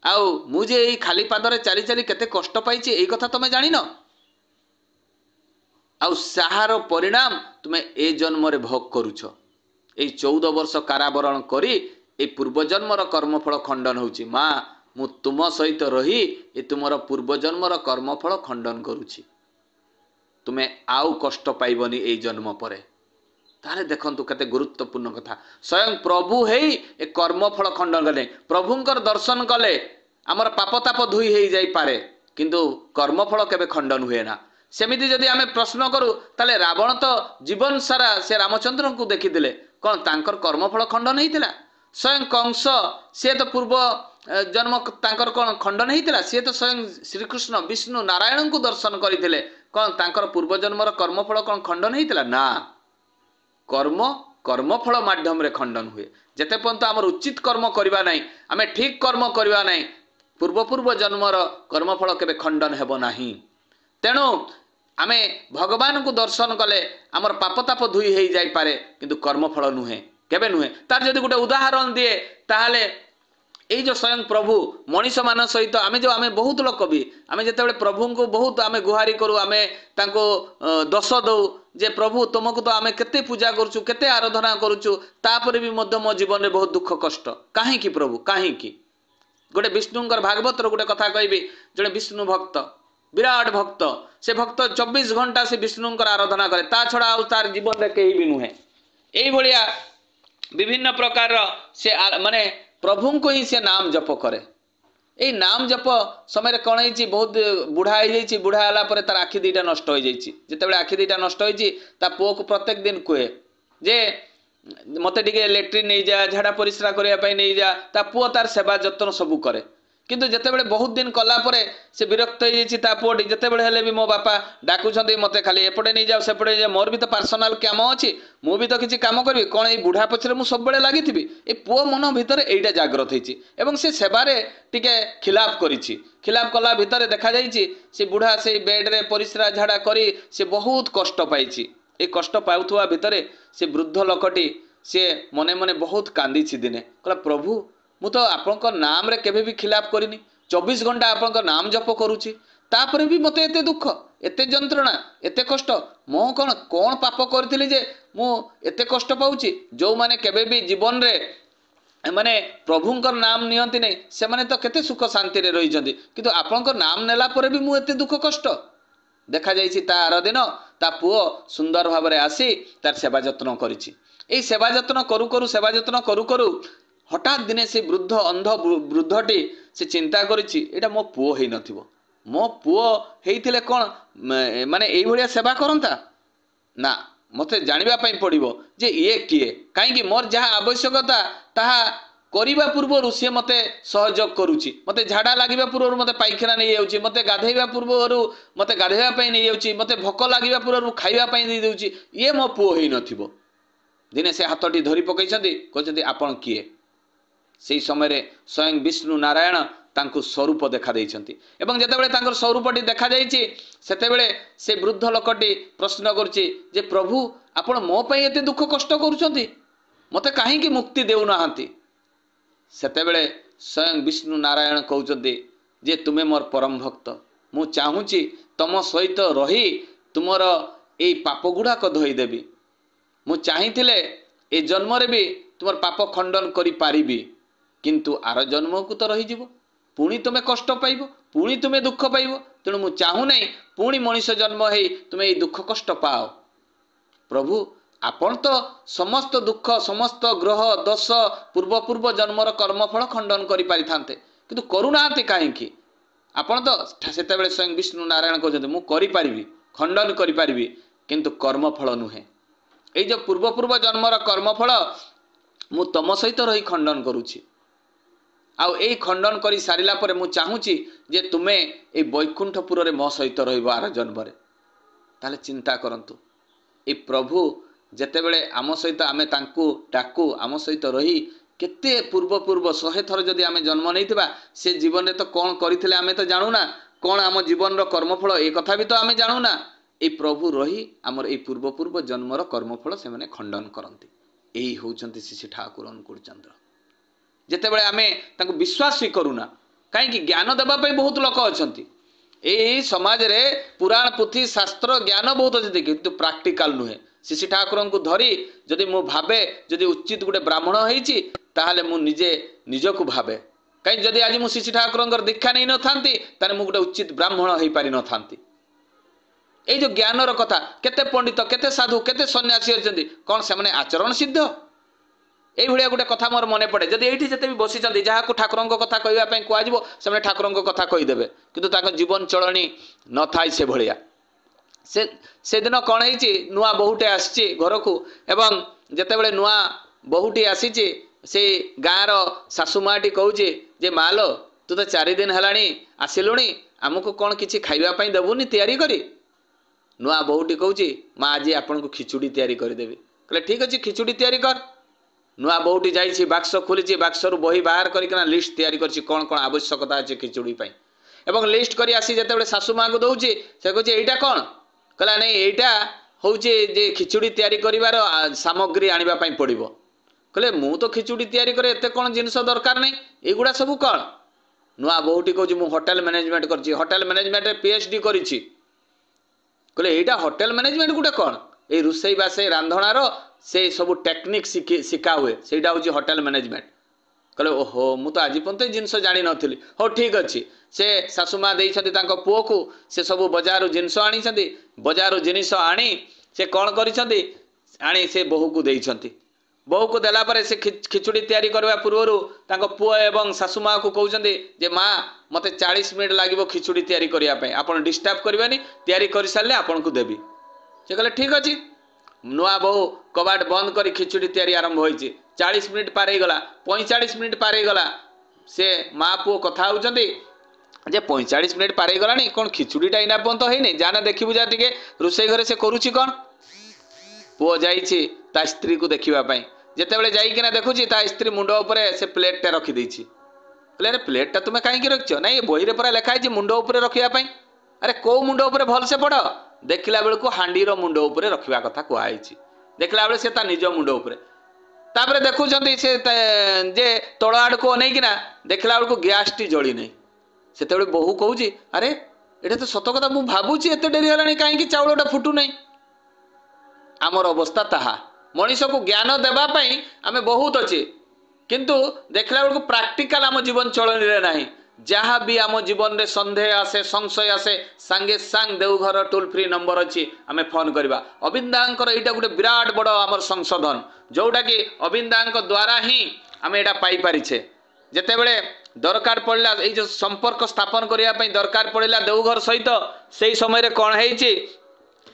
आउ मुझे एई खाली पादरे चाली चाली केते कष्ट पाइछि एई कथा तुमे जानिन आउ साहार परिणाम तुमे ए जन्म रे भोग करूछ। एई 14 वर्ष कारावरण करी ए पूर्वजन्मर कर्मफल खंडन होउछि। माँ मु तुम सहित रही ए तुमर पूर्वजन्मर कर्मफल खंडन करुछि तुमे आउ कष्ट पाइबनी ए जन्म परे। ताले देखंतु केते गुरुत्वपूर्ण कथा स्वयं प्रभु हेई ए कर्मफल खंडन कले प्रभुंकर दर्शन कले आमर पापताप धुई हेई जाई पारे किंतु कर्मफल केबे खंडन हुए ना। सेमिति जदि आमे प्रश्न करू ताले रावण तो जीवन सारा से रामचंद्र को देखिथिले कौन तांकर कर्मफल खंडन हेइतिला। स्वयं कंस से तो पूर्व जन्म तांकर कौन खंडन हेइतिला सी तो स्वयं श्रीकृष्ण विष्णु नारायण को दर्शन करथिले कौन तांकर पूर्व जन्मर कर्मफल कौन खंडन हेइतिला ना। कर्म कर्मफल माध्यम रे खंडन हुए जेते पर्यंत आमर उचित कर्म करबा नाही आमे ठीक कर्म करबा नाही पूर्व पूर्व जन्मर कर्मफल केबे खंडन हेबो नाही। तेणु आमे भगवान को दर्शन कले आमर पापताप धुई हेई जाई पारे किंतु कर्मफल नुहे केबे नुहे। तार जदि गोटे उदाहरण दिए ताहले এই যে স্বয়ং প্রভু মଣିষ মান সহিত আমি যে আমি বহুত লোক भी আমি যেতবে প্রভুଙ୍କୁ বহুত আমি গুহারি কରୁ আমি তাଙ୍କୁ দোষ দଉ যে প্রভু তোমাকে তো আমি কেতে পূজা করছু কেতে আরাধনা করছু তাপরে भी মধ্য মো জীবনে বহুত দুঃখ কষ্ট কাহিকি প্রভু কাহিকি। গোটে বিষ্ণুঙ্কর ভাগবতর গোটে কথা কইবি জনে বিষ্ণু ভক্ত বিরাট ভক্ত সে ভক্ত 24 ঘন্টা সে বিষ্ণুঙ্কর আরাধনা করে তা ছড়া আর তার জীবনে কেহি भी নুহে। এই ভলিয়া বিভিন্ন প্রকার সে মানে प्रभु को ही से नाम जप करे। यही नाम जप समय कौन है बहुत बुढ़ा हो बुढ़ा है तार आखि दीटा नष्ट हो जाते आखि दीटा नष्ट हो पुओ को प्रत्येक दिन कहे जे मत टे लेट्रिन नहीं जा झाड़ा परिश्रा करने नहीं जा ता पुओ तार सेवा जत्न सबू करे किंतु जितेबाला बहुत दिन कलापर से विरक्त हो पुओटी जितेबाला भी मो बापा डाकुंट मत खाली एपटे नहीं जाओ सेपटे जाओ मोर भी तो पर्सनाल काम अच्छी मु भी तो किसी कम करी कौन ये बुढ़ा पछरे मुझे सब लगी ये पुओ मन भितर यहीटा जाग्रत होती से सेवारे टिके खिलाफ करिछि खिलाफ कला भितर देखा जाइछि से बुढ़ा से बेड्रे परिश्रा झाड़ा करी से बहुत कष्ट पाइछि। ये कष्ट पाउथुआ भितर से वृद्ध लोकटी से मने मने बहुत कांदी दिने कहला प्रभु मु तो आपनक नाम रे केबे भी खिलाफ करिनी 24 घंटा आपनक नाम जप करूची तापर भी मते एते दुख एते जंत्रणा एते कष्ट मो कौन पाप करथिली जे मु एते कष्ट पाउची। जो माने केबे भी जीवन रे माने प्रभुंकर नाम नियंती नहीं से माने तो केते सुख शांति रे रही जंदी किंतु आपनक नाम नेला परे भी मु एते दुख कष्ट देखा जाइछि। तार दिन ता पुओ सुंदर भाव रे आसी तार सेवा जत्न करिछि। एई सेवा जत्न करू करू सेवा जत्न करू करू हठात दिने से वृद्ध अंध वृद्धटी से चिंता करिछि एटा मो पुओ हेई नथिबो मो पुओ हेइथिले कोन माने एई भलिया सेवा करंता ना मते जानिबा पई पड़िबो जे ये किए काहेकि मोर जहा आवश्यकता ताहा करिबा पूर्वरु से मते सहयोग करूची मते झाड़ा लागिबा पूर्वरु मते पाइखाना नहीं जाउची मते गाधैबा पूर्वरु मते गाधैबा पई नहीं जाउची मते भोक लागिबा पूर्वरु खाइबा पई नहीं देउची ये मो पुओ हेई नथिबो। दिने से हाथटी धरी पकैछन्ती कहछन्ती आपण किए से समय स्वयं विष्णु नारायण तांको स्वरूप देखा देइछन्ती एवं जेतेबेले तांकर स्वरूपटी देखा जाइछि सेतेबेले से वृद्ध लोकटी प्रश्न करछि जे प्रभु आपण मो पई एते दुख कष्ट करूछन्ती मते काहे कि मुक्ति देउ नाहंती। सेतेबेले स्वयं विष्णु नारायण कहउछन्ती जे तुमे मोर परम भक्त मु चाहूची तम सहित रही तुमर एई पाप गुड़ाक धोई देबी मु चाहिथिले ए जन्म रे भी तुमर पाप खंडन करि पारिबी किंतु आर जन्म को तो रही जीवो पुणी तुम्हें कष्ट पाइब पुणी तुम्हें दुख पाइब तेणु मु चाहू नहीं पुणी मनीष जन्म है तुम्हें ये दुख कष्ट पाओ। प्रभु आपण तो समस्त दुख समस्त ग्रह दोष पूर्व पूर्व जन्मर कर्मफल खंडन करि पारि थांते किंतु करूनांती काहेकि आपण तो सेतेबेले स्वयं विष्णु नारायण कहते मु करि पारिबी खंडन करि पारिबी किंतु कर्मफल नुहे ए जो पूर्व पूर्व जन्मर कर्मफल मु तम सहित रही खंडन करूची आउ ए खंडन करी सारिला परे मु चाहूची जे तुमे ए वैकुंठपुर रे मो सहित रहिबो आर जन्मरे ताले चिंता करंतु ए प्रभु जेतेबेले आम सहित आमे तांकु डाकू आम सहित रही केते पूर्व पूर्व 100 थर जदि आमे जन्म नैथिबा से जीवन रे तो कोन करिथिले आमे तो जानुना कोन आम जीवन रो कर्मफल ए कथा भी तो आमे जानुना ए प्रभु रही आमर ए पूर्व पूर्व जन्मर कर्मफल से माने खंडन करंती एही होउचंती श्री ठाकुर अनुकूल चंद्र। जेतेबेले आमे तांको विश्वास भी करूना कहीं ज्ञान देबा पई बहुत लोक अछंती ए समाज रे पुराण पुथी शास्त्र ज्ञान बहुत अछि किंतु प्रैक्टिकल नुहे। श्री ठाकुर को धरी जदि मु भाबे जदि उचित गुटे ब्राह्मण होईची ताहाले मु निजे निजको भाबे कहीं जदि आज मु श्री ठाकुर दीक्षा नहीं न थांती ताने मु गुटे उचित ब्राह्मण होई पारि न थांती। ए जो ज्ञानर कथा केते पंडित केते साधु केते सन्यासी अछंती कोन से माने आचरण सिद्ध ए भलिया गोटे कथा मोर मने पड़े जदि एठी जते भी बसी चंदी जहा को ठाकुरन को कथा कहबा पई कुआजिबो से माने ठाकुरन को कथा कहि देबे किंतु ताको जीवन चलणी न थाई से भलिया से दिन कोन हेची नुआ बहुटे आसीची घर को एवं जते बेले नुआ बहुटी आसीची से गाँर सासु माटी कहूची जे मालो तू तो 4 दिन हेलाणी आसिलुणी आमको कौन किसी खाइबा देबुनी तैयारी करी नुआ बहुटी कहूची माँ आज आपन को खिचुड़ी तैयारी करदेवी कहले ठीक अच्छे खिचुड़ी तैयारी कर नुआ बहुटी जाइए बाक्स खोली बाक्स रु बही बाहर करना लिस्ट तैयारी कर कौन कौन आवश्यकता अच्छे खिचुड़ी एवं लिस्ट कर आसी जिते सासु माँ को दौची से कहूँ यहीटा कौन कहला नहीं यहीटा हूँ जे खिचुड़ी तैयारी कर सामग्री आने पड़ो कहले मु तो खिचुड़ी तैयारी करे एते कौन जिनस दरकार नहीं एगुड़ा सब कौन नुआ बहुटी कहूँ मु होटेल मैनेजमेंट करछि होटेल मैनेजमेंट रे पीएचडी करिछि कहले एटा होटेल मैनेजमेंट गुटे कौन ए रुसई बासे रांधणार से सब टेक्निक शिखा हुए सेटा हूँ होटेल मैनेजमेंट कहले ओहो मु तो आज पर्यंत जिनस जानी नथिली हो ठीक अच्छी से शाशुमा देइछन्ति तांको पुओ को से सब बजारु जिनस आनिछन्ति बजारु जिनिस आनी से कौन करिछन्ति आनी से बहु को देइछन्ति बहु को देला परे से खिचुड़ी तैयारी करबा पूर्वरु तांको पुओ एवं शाशुमा को कहउछन्ति जे माँ मते 40 मिनिट लागिवो खिचुड़ी तैयारी करिया पय आपण डिस्टर्ब करबानी तैयारी करि सारले आपण को देबी से कहले ठीक अछि नुआ बहु कबाट बंद करी खिचुड़ी तैयारी आरंभ होइछि 40 मिनिट पार गला 45 मिनिट पार गला से माँ पुओ कथा होउछन्ति जे 45 मिनिट पार गलानी कोन खिचुड़ीटा इना पर्यंत होइनी जाना देखिबु जा टिके रुसई घरे से करूछि कोन पुओ जाइछि ता स्त्री को देखिबा पई जेतेबेले जाइकिना देखुछि ता स्त्री मुंड उपरे से प्लेटटा रखि दैछि कहले रे प्लेटटा तुमे काहे कि रखियो नाही बही रे परा लिखा है मुंड उपरे रखिबा पई अरे को मुंड उपरे भल से पड़ देखला बेलको हांडीर मुंड उपरे रखिबा कथा कुआ आइछि देखला बेले से ता निज मुंड उपरे तापरे देखुछन्ति से जे तळ आड़ को नै किना देखला बेलको गैस टी जळी नै सेतेबेले बहु कहूछि अरे एटा तो सत कथा मु भाबुछि एते डेरी हलानी काहे कि चाउलटा फुटु नै आमर अवस्था ताहा मनीष को ज्ञान देबा पई आमे बहुत अच्छे किंतु देखला बेलको प्रैक्टिकल आम जीवन चलन रे नाही जहाँ भी आम जीवन रे संदेह आसे संशय आसे सांगे सांग देवघर टोल फ्री नंबर अच्छी आमे फोन करबा अविंदांकर एटा गोटे विराट बड़ आमर संशोधन जोटा कि अविंदांक द्वारा ही आमे एटा पाई परिछे जेतेबेले दरकार पड़ला ए जो संपर्क स्थापन करिया पई दरकार पड़ला देवघर सहित सेही समय रे कोन हेइछि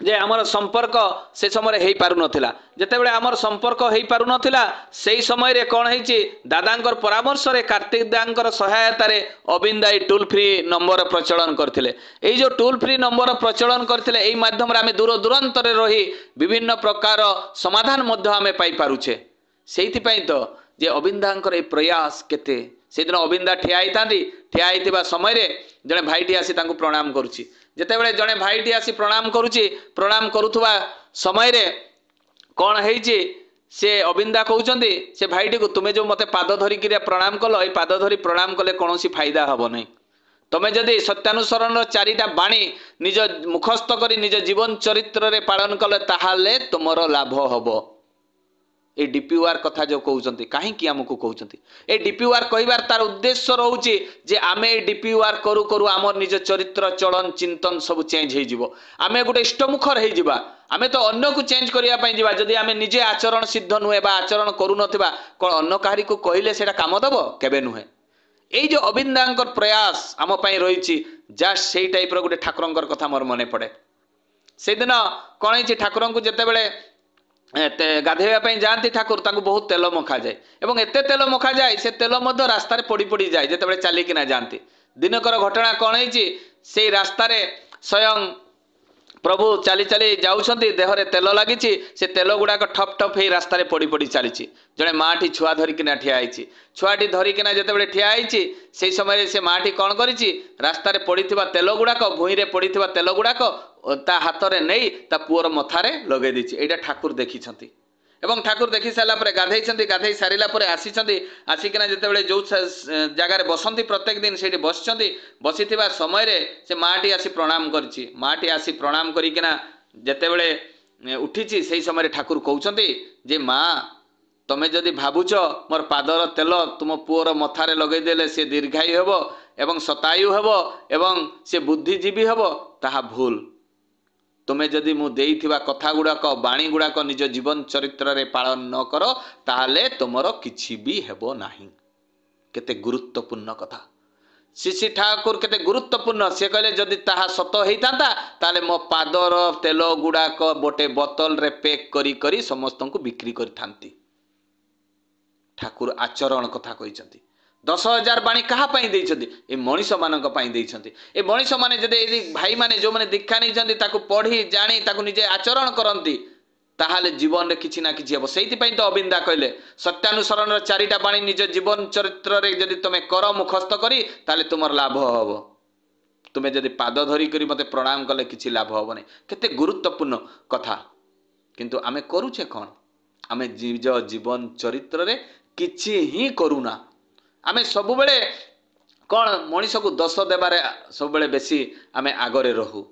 जे आमर संपर्क से समय हेई पारु नथिला जेतेबेले आमर संपर्क हेई पारु नथिला सेही समय रे कोन हेइछि दादांकर परामर्श रे कार्तिक दांकर सहायता रे अविंदाई टोल फ्री नंबर प्रचलन करथिले एई जो टोल फ्री नंबर प्रचलन करथिले एई माध्यम रे आमे दूर दूरांत रे रही विभिन्न प्रकार समाधान मध्य आमे पाई पारुछे सेहिति पई तो जे अविंदांकर ए प्रयास केते सेदिन अविंदा ठिया हिता समय रे जने भाईटी आसी तांको प्रणाम करुछि जेतेबेले जने भाईटी आसी प्रणाम करुछि प्रणाम करुथुवा समय रे कोन हेइछि से अविंदा कहउछन्ति से भाईटी को तुमे जो मते पाद धरि कि प्रणाम कलो ए पाद धरि प्रणाम कले कोनोसी फायदा हबो नै तमे जदि सत्यानुसरण चारिटा बाणी निज मुखस्थ करी निज जीवन चरित्र रे पालन कले ताहाले तुमरो लाभ हबो ए डीपीआर कथा जो कहउछन्ति काहे कि हमकु कहउछन्ति ए डीपीआर कहिबार तार उद्देश्य रहउछि जे आमे ए डीपीआर करू करू हमर निज चरित्र चलन चिंतन सब चेंज हे जिवो आमे गुटे इष्टमुखर हे जिबा आमे तो अन्य को चेंज करिया पई जिबा जदि आमे निजे आचरण सिद्ध नुहे बा आचरण करू नथिबा कोन अन्य काहरी को कहिले सेटा काम दबो केबे नुहे एई जो अविंदांकर प्रयास आम पई रहिछि जस्ट सेई टाइप रो गुटे ठाकुरंकर कथा मोर मने पड़े सेदिन कोन हेछि ठाकुरन को जेतेबेले गाधेवा पई जानती ठाकुर तांको बहुत तेल मखा जाए एवं एते तेल मखा जाए से तेल मध्य रास्ता रे पड़ी पड़ी जाए जेतेबेले चाली किना जानती दिनकर घटना कोन हेछि से रास्ता रे स्वयं प्रभु चाली चाली जाउछन्ति देहरे तेल लागिछि से तेल गुडाक ठप ठप हे रास्ता रे पड़ी पड़ी चलीछि जणे माटी छुआ धरि किना ठिया आइछि छुआटी धरि किना जेतेबेले ठिया आइछि सेही समय रे से माटी कोन करिछि रास्ता रे पड़िथिबा तेल गुडाक भुई रे पड़िथिबा तेल गुडाक ता हाथ रे नहीं ता पुअर मथारे लगे दिछि एटा ठाकुर देखिछन्ति एवं ठाकुर देखि साला परे गाधैछन्ति गाधै सारिला परे आसीछन्ति आसीकिना जेतेबेले जो जगार बसंती प्रत्येक दिन सेठी बसछन्ति बसिथिबा समय रे से माटी आसी प्रणाम करछि माटी आसी प्रणाम करिकिना जेतेबेले उठिछि सेही समय रे ठाकुर कहउछन्ति जे माँ तमे जदि भाबुछ मोर पादर तेल तुम पुअर मथारे लगे देले से दीर्घायु हेबो एवं शतायु हेबो एवं से बुद्धिजीवी हेबो ताहा भूल तुम्हें जदि मु देइथिबा कथा गुड़ाक बाणी गुड़ाक निज जीवन चरित्र रे पालन न करो ताहले तुमरो किछि भी हेबो नाही केते गुरुत्वपूर्ण कथा शिशि ठाकुर केते गुरुत्वपूर्ण से कहले जदि ताहा सत हेइतांता ताले मो पादर तेल गुड़ाक गोटे बोतल रे पैक करी करी समस्त को बिक्री करथांती ठाकुर आचरण कथा कहिसंती 10,000 बाणी कहा पाई देइछन्ती ए मनीष मानक पाई देइछन्ती ए मनीष माने जदि ए भाई माने जो माने दीक्षा नै जंती ताको पढ़ी जानी ताको निजे आचरण करंती ताहाले जीवन रे किछि ना किछि हेबो सेहिति पई तो अविंदा कहले सत्यानुसरण र चारिटा बाणी निज जीवन चरित्र रे जदि तमे कर मुखस्थ करी ताले तुमर लाभ हबो तुमे जदि पाद धरी करी मते प्रणाम कले किछि लाभ हबो नै केते गुरुत्वपूर्ण कथा किंतु आमे करूछे कोन आमे निज जीवन चरित्र रे किछि ही करूना आमे सब बेले कौन मनीष को दोष देवारे सब बेले बेसी आमे आगरे रहू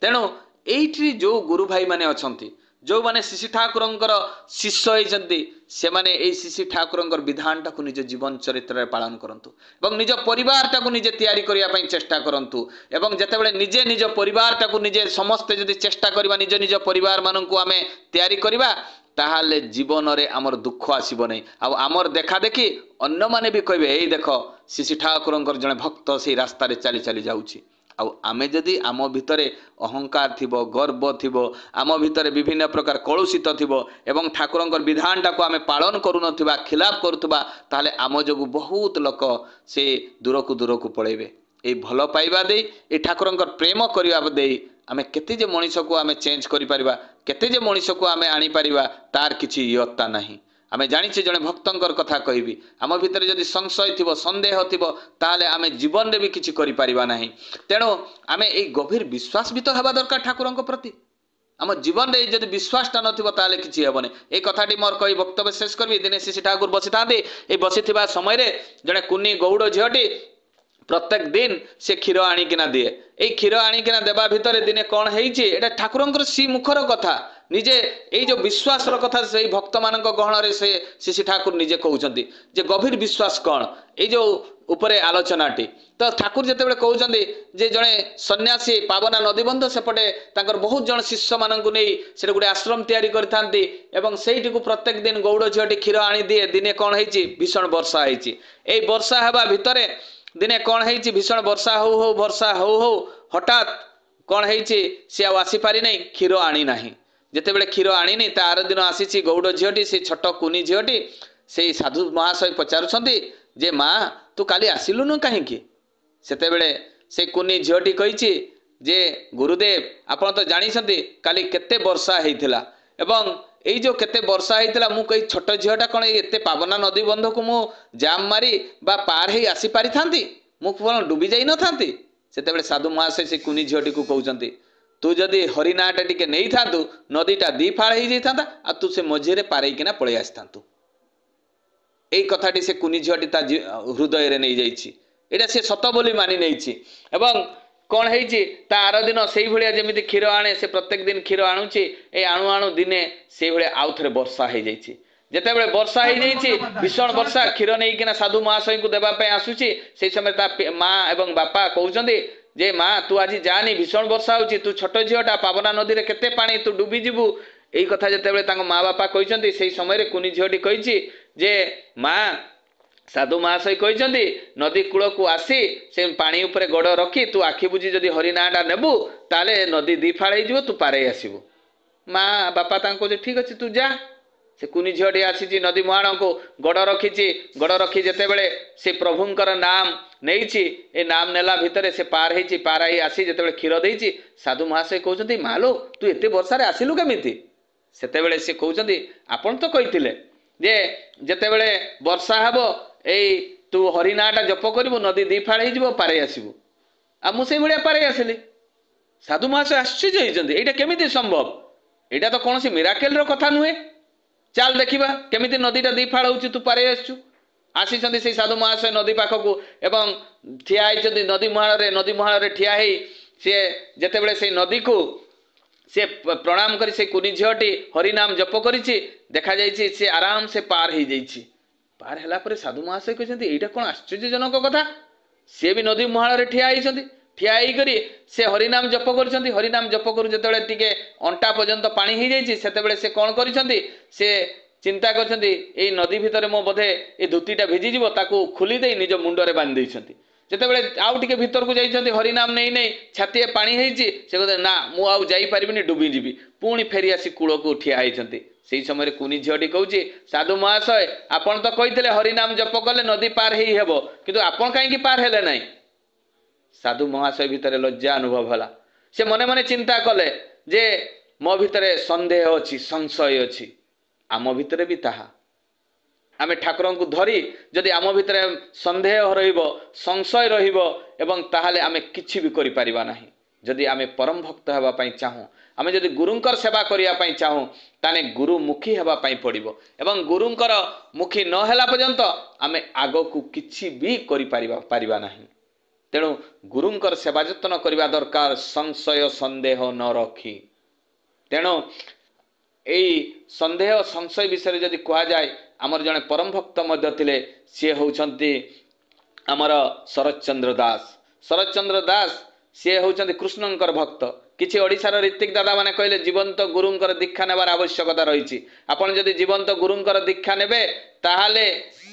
तेणु एइठी जो गुरु भाई माने अछंती जो माने शिशि ठाकुरंकर शिष्य होइचंती से माने एई शिशि ठाकुरंकर विधान टाकु निज जीवन चरित्र रे पालन करंतु एवं निज परिवार टाकु निजे तैयारी करिया पई चेष्टा करंतु एवं जेतेबेले निजे निज परिवार टाकु निजे समस्त जदि चेष्टा करबा निज निज परिवार माननकु आमे तैयारी करबा ताहाले जीवन रे आमर दुख आसीबो नै आ आमर देखा देखी अन्य माने भी कहबे एई देखो शिशि ठाकुरंकर जने भक्त से रास्ता रे चली चली जाउची आउ आमे जदि आम भितरे अहंकार थिबो गर्व थिबो आम भितरे विभिन्न प्रकार कलुषित थिबो एवं ठाकुरंकर विधान टाको आमे पालन करू नथिबा खिलाफ करूथबा ताहाले आम जोगु बहुत लोक से दूर को पळेबे ए भल पाइबा दे ए ठाकुरंकर प्रेम करिबा दे आमे केते जे मनीष को आमे चेंज करि परिबा केते जे मनीष को आमे आनी परिबा तार किछि इयत्ता नाही आमे जानिछे जने भक्तंकर कथा कहबी आम भितर जदि संशय थिबो संदेह थिबो ताले आमे जीवन रे भी किछि करि परिबा नाही तेणु आमे ए गभीर विश्वास भी तो हवा दरकार ठाकुरंक प्रति आम जीवन रे जदि विश्वासटा नथिबो ताले किछि हेबने ए कथाटी मोर कहि वक्तव्य शेष करबी दिने शिशि ठाकुर बसिथांती ए बसिथिबा समय रे जने कुनी गौड़ झियटी प्रत्येक दिन से क्षीर आणिकिना दिए ए क्षीर आणिकिना देबा भितरे दिने कौन हेइछि एटा ठाकुरंकर सी मुखर कथा निजे एई जो विश्वास कथा से भक्त मानक गहन रे से शिशि ठाकुर निजे कहउचंती जे गभीर विश्वास कौन एई जो उपरे आलोचनाटी तो ठाकुर जेतेबेले कहउचंती जे जणे सन्यासी पावना नदीबंध सेपटे तांकर बहुत जण शिष्य मानकु नै सेटे गुडे आश्रम तयारी करथांती एवं सेइटी को प्रत्येक दिन गौड़ झियटी क्षीर आनी दिए दिने कौन हेइछि भीषण वर्षा हेइछि एई वर्षा हेबा भितरे दिने कौन हेइछि भीषण वर्षा हो हठात कौन हेइछि से आसी पारि नै क्षीर आनी नाही जेतेबेले क्षीर आनी नै तार दिन आसीछि गौड़ झियटी से छोट कुनी झियटी से साधु महाशय पचारुछंती जे माँ तू काली आसिलुनु काहेकि सेतेबेले से कुनी झियटी कहिछि जे गुरुदेव आपण तो जानिछंती काली केते वर्षा हेइथिला एवं एई जो केते वर्षा हेइथिला मु कहि छोट झियटा कोन एते पावना नदी बंध को मु जाम मारी बा पार हेई आसी पारि थांती मु कोन डुबी जाई न थांती सेतेबेले साधु महाशय से कुनी झियटी को कहउचंती तू जदि हरिनाटा टिके नै थांतु नदीटा दी फाळ हेई जैथांता आ तू से मझिरे पारै किना पळै आस्थांतु एई कथाटी से कुनी झियटी ता हृदय रे नै जाईछि एटा से सत बोली मानि नैछि एवं कौन हेइछि ता आर दिन सेई भलिया जेमिति क्षीर आणे से प्रत्येक दिन क्षीर आणुछि ए आणु आणु दिने सेई भलिया आउ थरे वर्षा हेइ जाईछि जेतेबेले वर्षा हेइ जाईछि भीषण वर्षा क्षीर नै किना साधु महाशय को देबा पय आसुछि सेई समय ता मां एवं बापा कहउचंदी जे मां तू आजि जानी भीषण वर्षा होछि तू छोट झियटा पावना नदी रे केते पानी तू डुबी जिबु एई कथा जेतेबेले तांको मां बापा कहिसंती सेई समय रे कुनी झियटी कहिछि जे मां साधु महाशय कहते नदी कूल को आसी से पानी उपरे गोड़ रखी तू आखि बुझी जदि हरिनाटा नेबु ताले नदी दी फाड़ हो तू पारे आसबु माँ बापा कहे ठीक अच्छे तू जा से कुनी झीटी आसी नदी मुहाण को गोड़ रखी गोड़ रखी जिते बड़े से प्रभुंकर नाम नहीं ए नाम नेला भितर से पार हो पार ही आसी जिते क्षीर देती साधु महाशय कहते मालो तू एत वर्षा आसिलु केमिति सेतेबेले से कहते आपण तो कही जे जिते बड़े वर्षा हेब एई तू हरिनाटा जप करू नदी दी फाड़ हो पारे आसबू आ मुझे भाया पारे आसिली साधु महाशय आश्चर्य होती यहाँ केमिति संभव यहाँ तो कौन मिराकेल कथा नुहे चाल देखा केमिति नदीटा दी फाड़ हो तू पारे आसचु आसी से साधु महाशय नदी पाखक एवं ठिया नदी मुहाण ठिया सी जिते बड़े से नदी को से प्रणाम कर से कुनी झीटी हरिनाम जप कर देखा जाइए से आराम से पार हो जाइए पार है पर साधु महाशय कहते यहाँ कौन आश्चर्यजनक कथा सी भी नदी मुहाण ठिया ठिया होकर से हरिनाम जप कर हरिनाम जप करू जो टे अंटा पर्यंत पानी हो जाइए से कौन कर चिंता कर नदी भितर मो बोधे ये धोतीटा भिजिज ताकू खोली दे निज मुंडरे बांधि जिते बड़े आउ टे भीतर को जाइए हरिनाम नहीं नहीं छाती पानी होती से कहते ना मुझे डुबी जीवी पुणी फेरी आसी कूल को ठिया होती से समय कुनी झीटी कहूँ साधु महाशय आपन तो कही हरिनाम जप कले नदी पार ही हेब किंतु आपन कहीं पार हेले नहीं साधु महाशय भितर लज्जा अनुभव होला से मने मने चिंता कले जे मो भितर संदेह अच्छी संशय अच्छी आम भितर भी ताहा आमे ठाकुर को धरी जदि आम भितर संदेह रहिबो संशय रहिबो एवं ताहाले आमे किछि भी करि परिबा नाही जदि आमे परम भक्त हेबा पई चाहू आमे जदि गुरुंकर सेवा करिया पई चाहूँ ताने गुरुमुखी हेबा पई पड़िबो एवं गुरुंकर मुखी न होला पर्यंत आमे आगो को किछि भी करि पारिबा नाही। तेणु गुरुंकर सेवा जतन करबा दरकार संशय संदेह न रखी। तेणु एई संदेह संशय विषय जदि कहा जाए आमर जने परम भक्त मध्य थिले सी होउछंती आमर शरतचंद्र दास। शरतचंद्र दास सी होउछंती कृष्णंकर भक्त। किछि ओडिशार ऋतिक दादा माने कहले जीवंत गुरुंकर दीक्षा नेबार आवश्यकता रही। आपण जदि जीवंत गुरुंकर दीक्षा नेबे ताहाले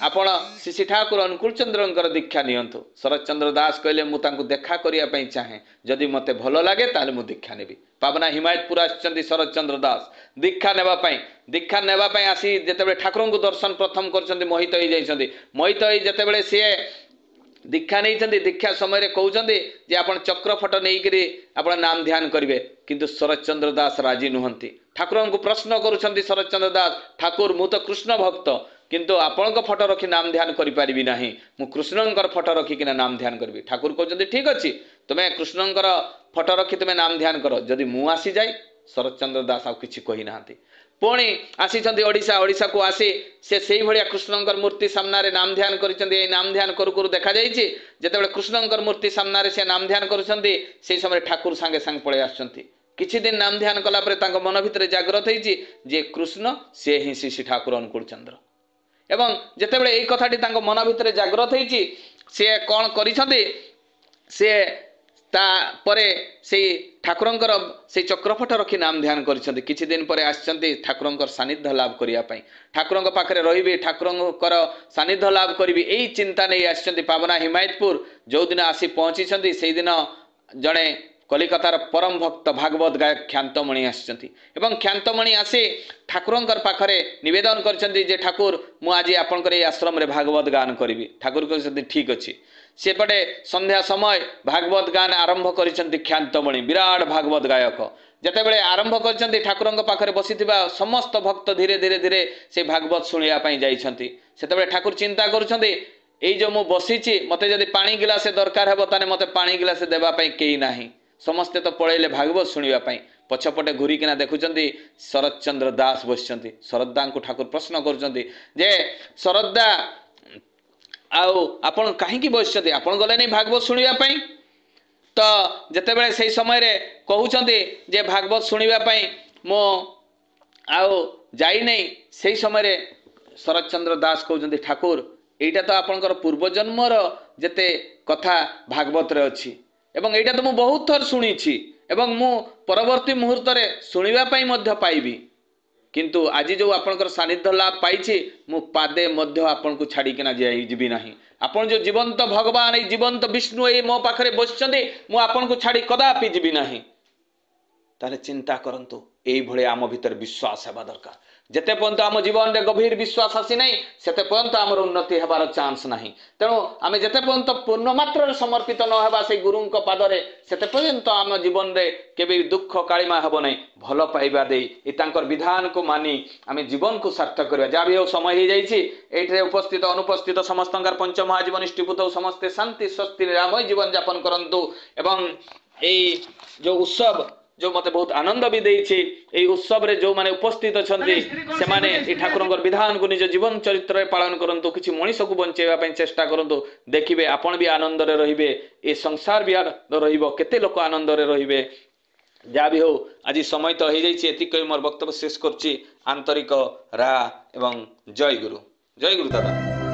आपण श्री ठाकुर अनुकूल चंद्रंकर दीक्षा नियंतु। शरतचंद्र दास कहले मु तांकु देखा करिया पई चाहे जदि मते भलो लागे ताले मु दीक्षा नेबी। पावना हिमायतपुर आछंती शरतचंद्र दास दीक्षा नेबा पई आसी जेतेबेले ठाकुरन को दर्शन प्रथम करछंती मोहित होई जाइछंती। मोहित होई जेतेबेले सिए दीक्षा नहीं दीक्षा समय कहते जे आपण चक्रफट नहीं आपण नाम ध्यान करेंगे किंतु शरतचंद्र दास राजी नुहंती। ठाकुर को प्रश्न करुछंती शरतचंद्र दास ठाकुर मु तो कृष्ण भक्त किंतु आपण फोटो रखी नाम ध्यान करि पारिबी नाही मु कृष्णंकर फोटो रखी किना नाम ध्यान करबी। ठाकुर कहते ठीक अछि तुमे कृष्णंकर फोटो रखी तुमे नाम ध्यान करो जदि मु आसी जाय। शरतचंद्र दास आ किछि कहि नाहंती। पुणी आसीचंती ओडिशा को आसी से सेही भलिया कृष्णंकर मूर्ति सामने नाम ध्यान करिसंती। ए नाम ध्यान करू करू देखा जाइछि जेतेबेले कृष्णंकर मूर्ति सामने से नाम ध्यान करुछंती से समय ठाकुर सांगे सांग पळे आछंती। किछि दिन नाम ध्यान कला परे तांको मन भितरे जागृत होईछि जे कृष्ण से ही श्री ठाकुर अनुकूल चंद्र। एवं जेतेबेले एई कथाटी तांको मन भितरे जागृत होईछि से कोन करिसंती से ता परे से ठाकुरंकर से चक्रफट रखी नाम ध्यान करिसंती। किछि दिन परे आछंती ठाकुरंकर सानिध्य लाभ करिया पई ठाकुरंक पाखरे रहिबे ठाकुरंकर सानिध्य लाभ करिबी एई चिंता नै आछंती। पावना हिमायतपुर जो दिन आसी पहुंचीछंती सेही दिन जणे कलिकतार परम भक्त भागवत गायक ख्यान्तमणि आछंती एवं ख्यान्तमणि आसी ठाकुरंकर पाखरे निवेदन करछंती जे ठाकुर मु आज आपनकर ए आश्रम रे भागवत गान करिबी। ठाकुर कहछंती ठीक अछि। सेपटे संध्या समय भागवत गान आरंभ करिसंती ख्यान्तमणि विराट भागवत गायक जेतेबेले आरंभ करिसंती ठाकुरंक पाखरे बसिथिबा समस्त भक्त धीरे धीरे धीरे से भागवत सुनिया पई जाइसंती। सेतेबेले ठाकुर चिंता करुछंती एई जो मु बसिछि मते जदि पानी गिलासे दरकार हेबो ताने मते पानी गिलासे देबा पई केही नाही समस्ते तो पळेले भागवत सुनिया पई। पछपटे घुरी किना देखुचंती शरतचंद्र दास बसिसंती। शरतदा को ठाकुर प्रश्न करुचंती जे शरतदा आउ आपण काहेकि बसिसंती आपण गले नै भागवत सुनिया पई। तो जेतेबेले सेही समय रे कहउचंती जे भागवत सुनिया पई मो आउ जाई नै सेही समय रे शरतचंद्र दास कहउचंती ठाकुर एटा तो आपनकर पूर्व जन्मर जेते कथा भागवत रे अछि एवं एटा तो मु बहुत थर सुनिछि एवं मु परवर्ती मुहूर्त रे सुनिबा पई मध्य पाइबी किंतु आज जो आपनकर सानिध्य लाभ पाइछि मु पादे मध्य आपन को छाड़ी किना जाई जिबी नाही। आपन जो जीवंत भगवान ए जीवंत विष्णु ए मो पाखरे बसिचंदी मु आपन को छाड़ी कदापि जिबी नाही। ताले चिंता करंतु एई भळे आम भीतर विश्वास हेबा दरकार। जेते पर्यंत आम जीवन रे गभीर विश्वास आसी नहीं सेते पर्यंत आमर उन्नति हेबार चांस नाही। तेणु आमे जेते पर्यंत पूर्ण मात्रा समर्पित न हेबा से गुरुंक पादरे सेते पर्यंत आम जीवन रे केबे दुख कालिमा हेबो नहीं। भल पाइबा दे ए तांकर विधान को मानी आमे जीवन को सार्थक करबा। जा भी हो समय ही जाइछि एठरे उपस्थित अनुपस्थित समस्तंकर पंच महाजीवन इष्टिपुत समस्ते शांति स्वस्ति रामय जीवन यापन करंतु एवं एई जो उत्सव जो मते बहुत आनंद भी देछि ए उत्सव रे जो माने उपस्थित अछंती से माने ए ठाकुरंकर विधान को निज जीवन चरित्र रे पालन करंतु किछि मनीष को बंचेबा पई चेष्टा करंतु देखिबे आपण भी आनंद रे रहिबे ए संसार भी आनंद रहिबो केते लोक आनंद रे रहिबे। जा भी हो आज समय तो हो जाइछि एति कहि मोर वक्तव्य शेष करछि। आंतरिक रा एवं जय गुरु दादा।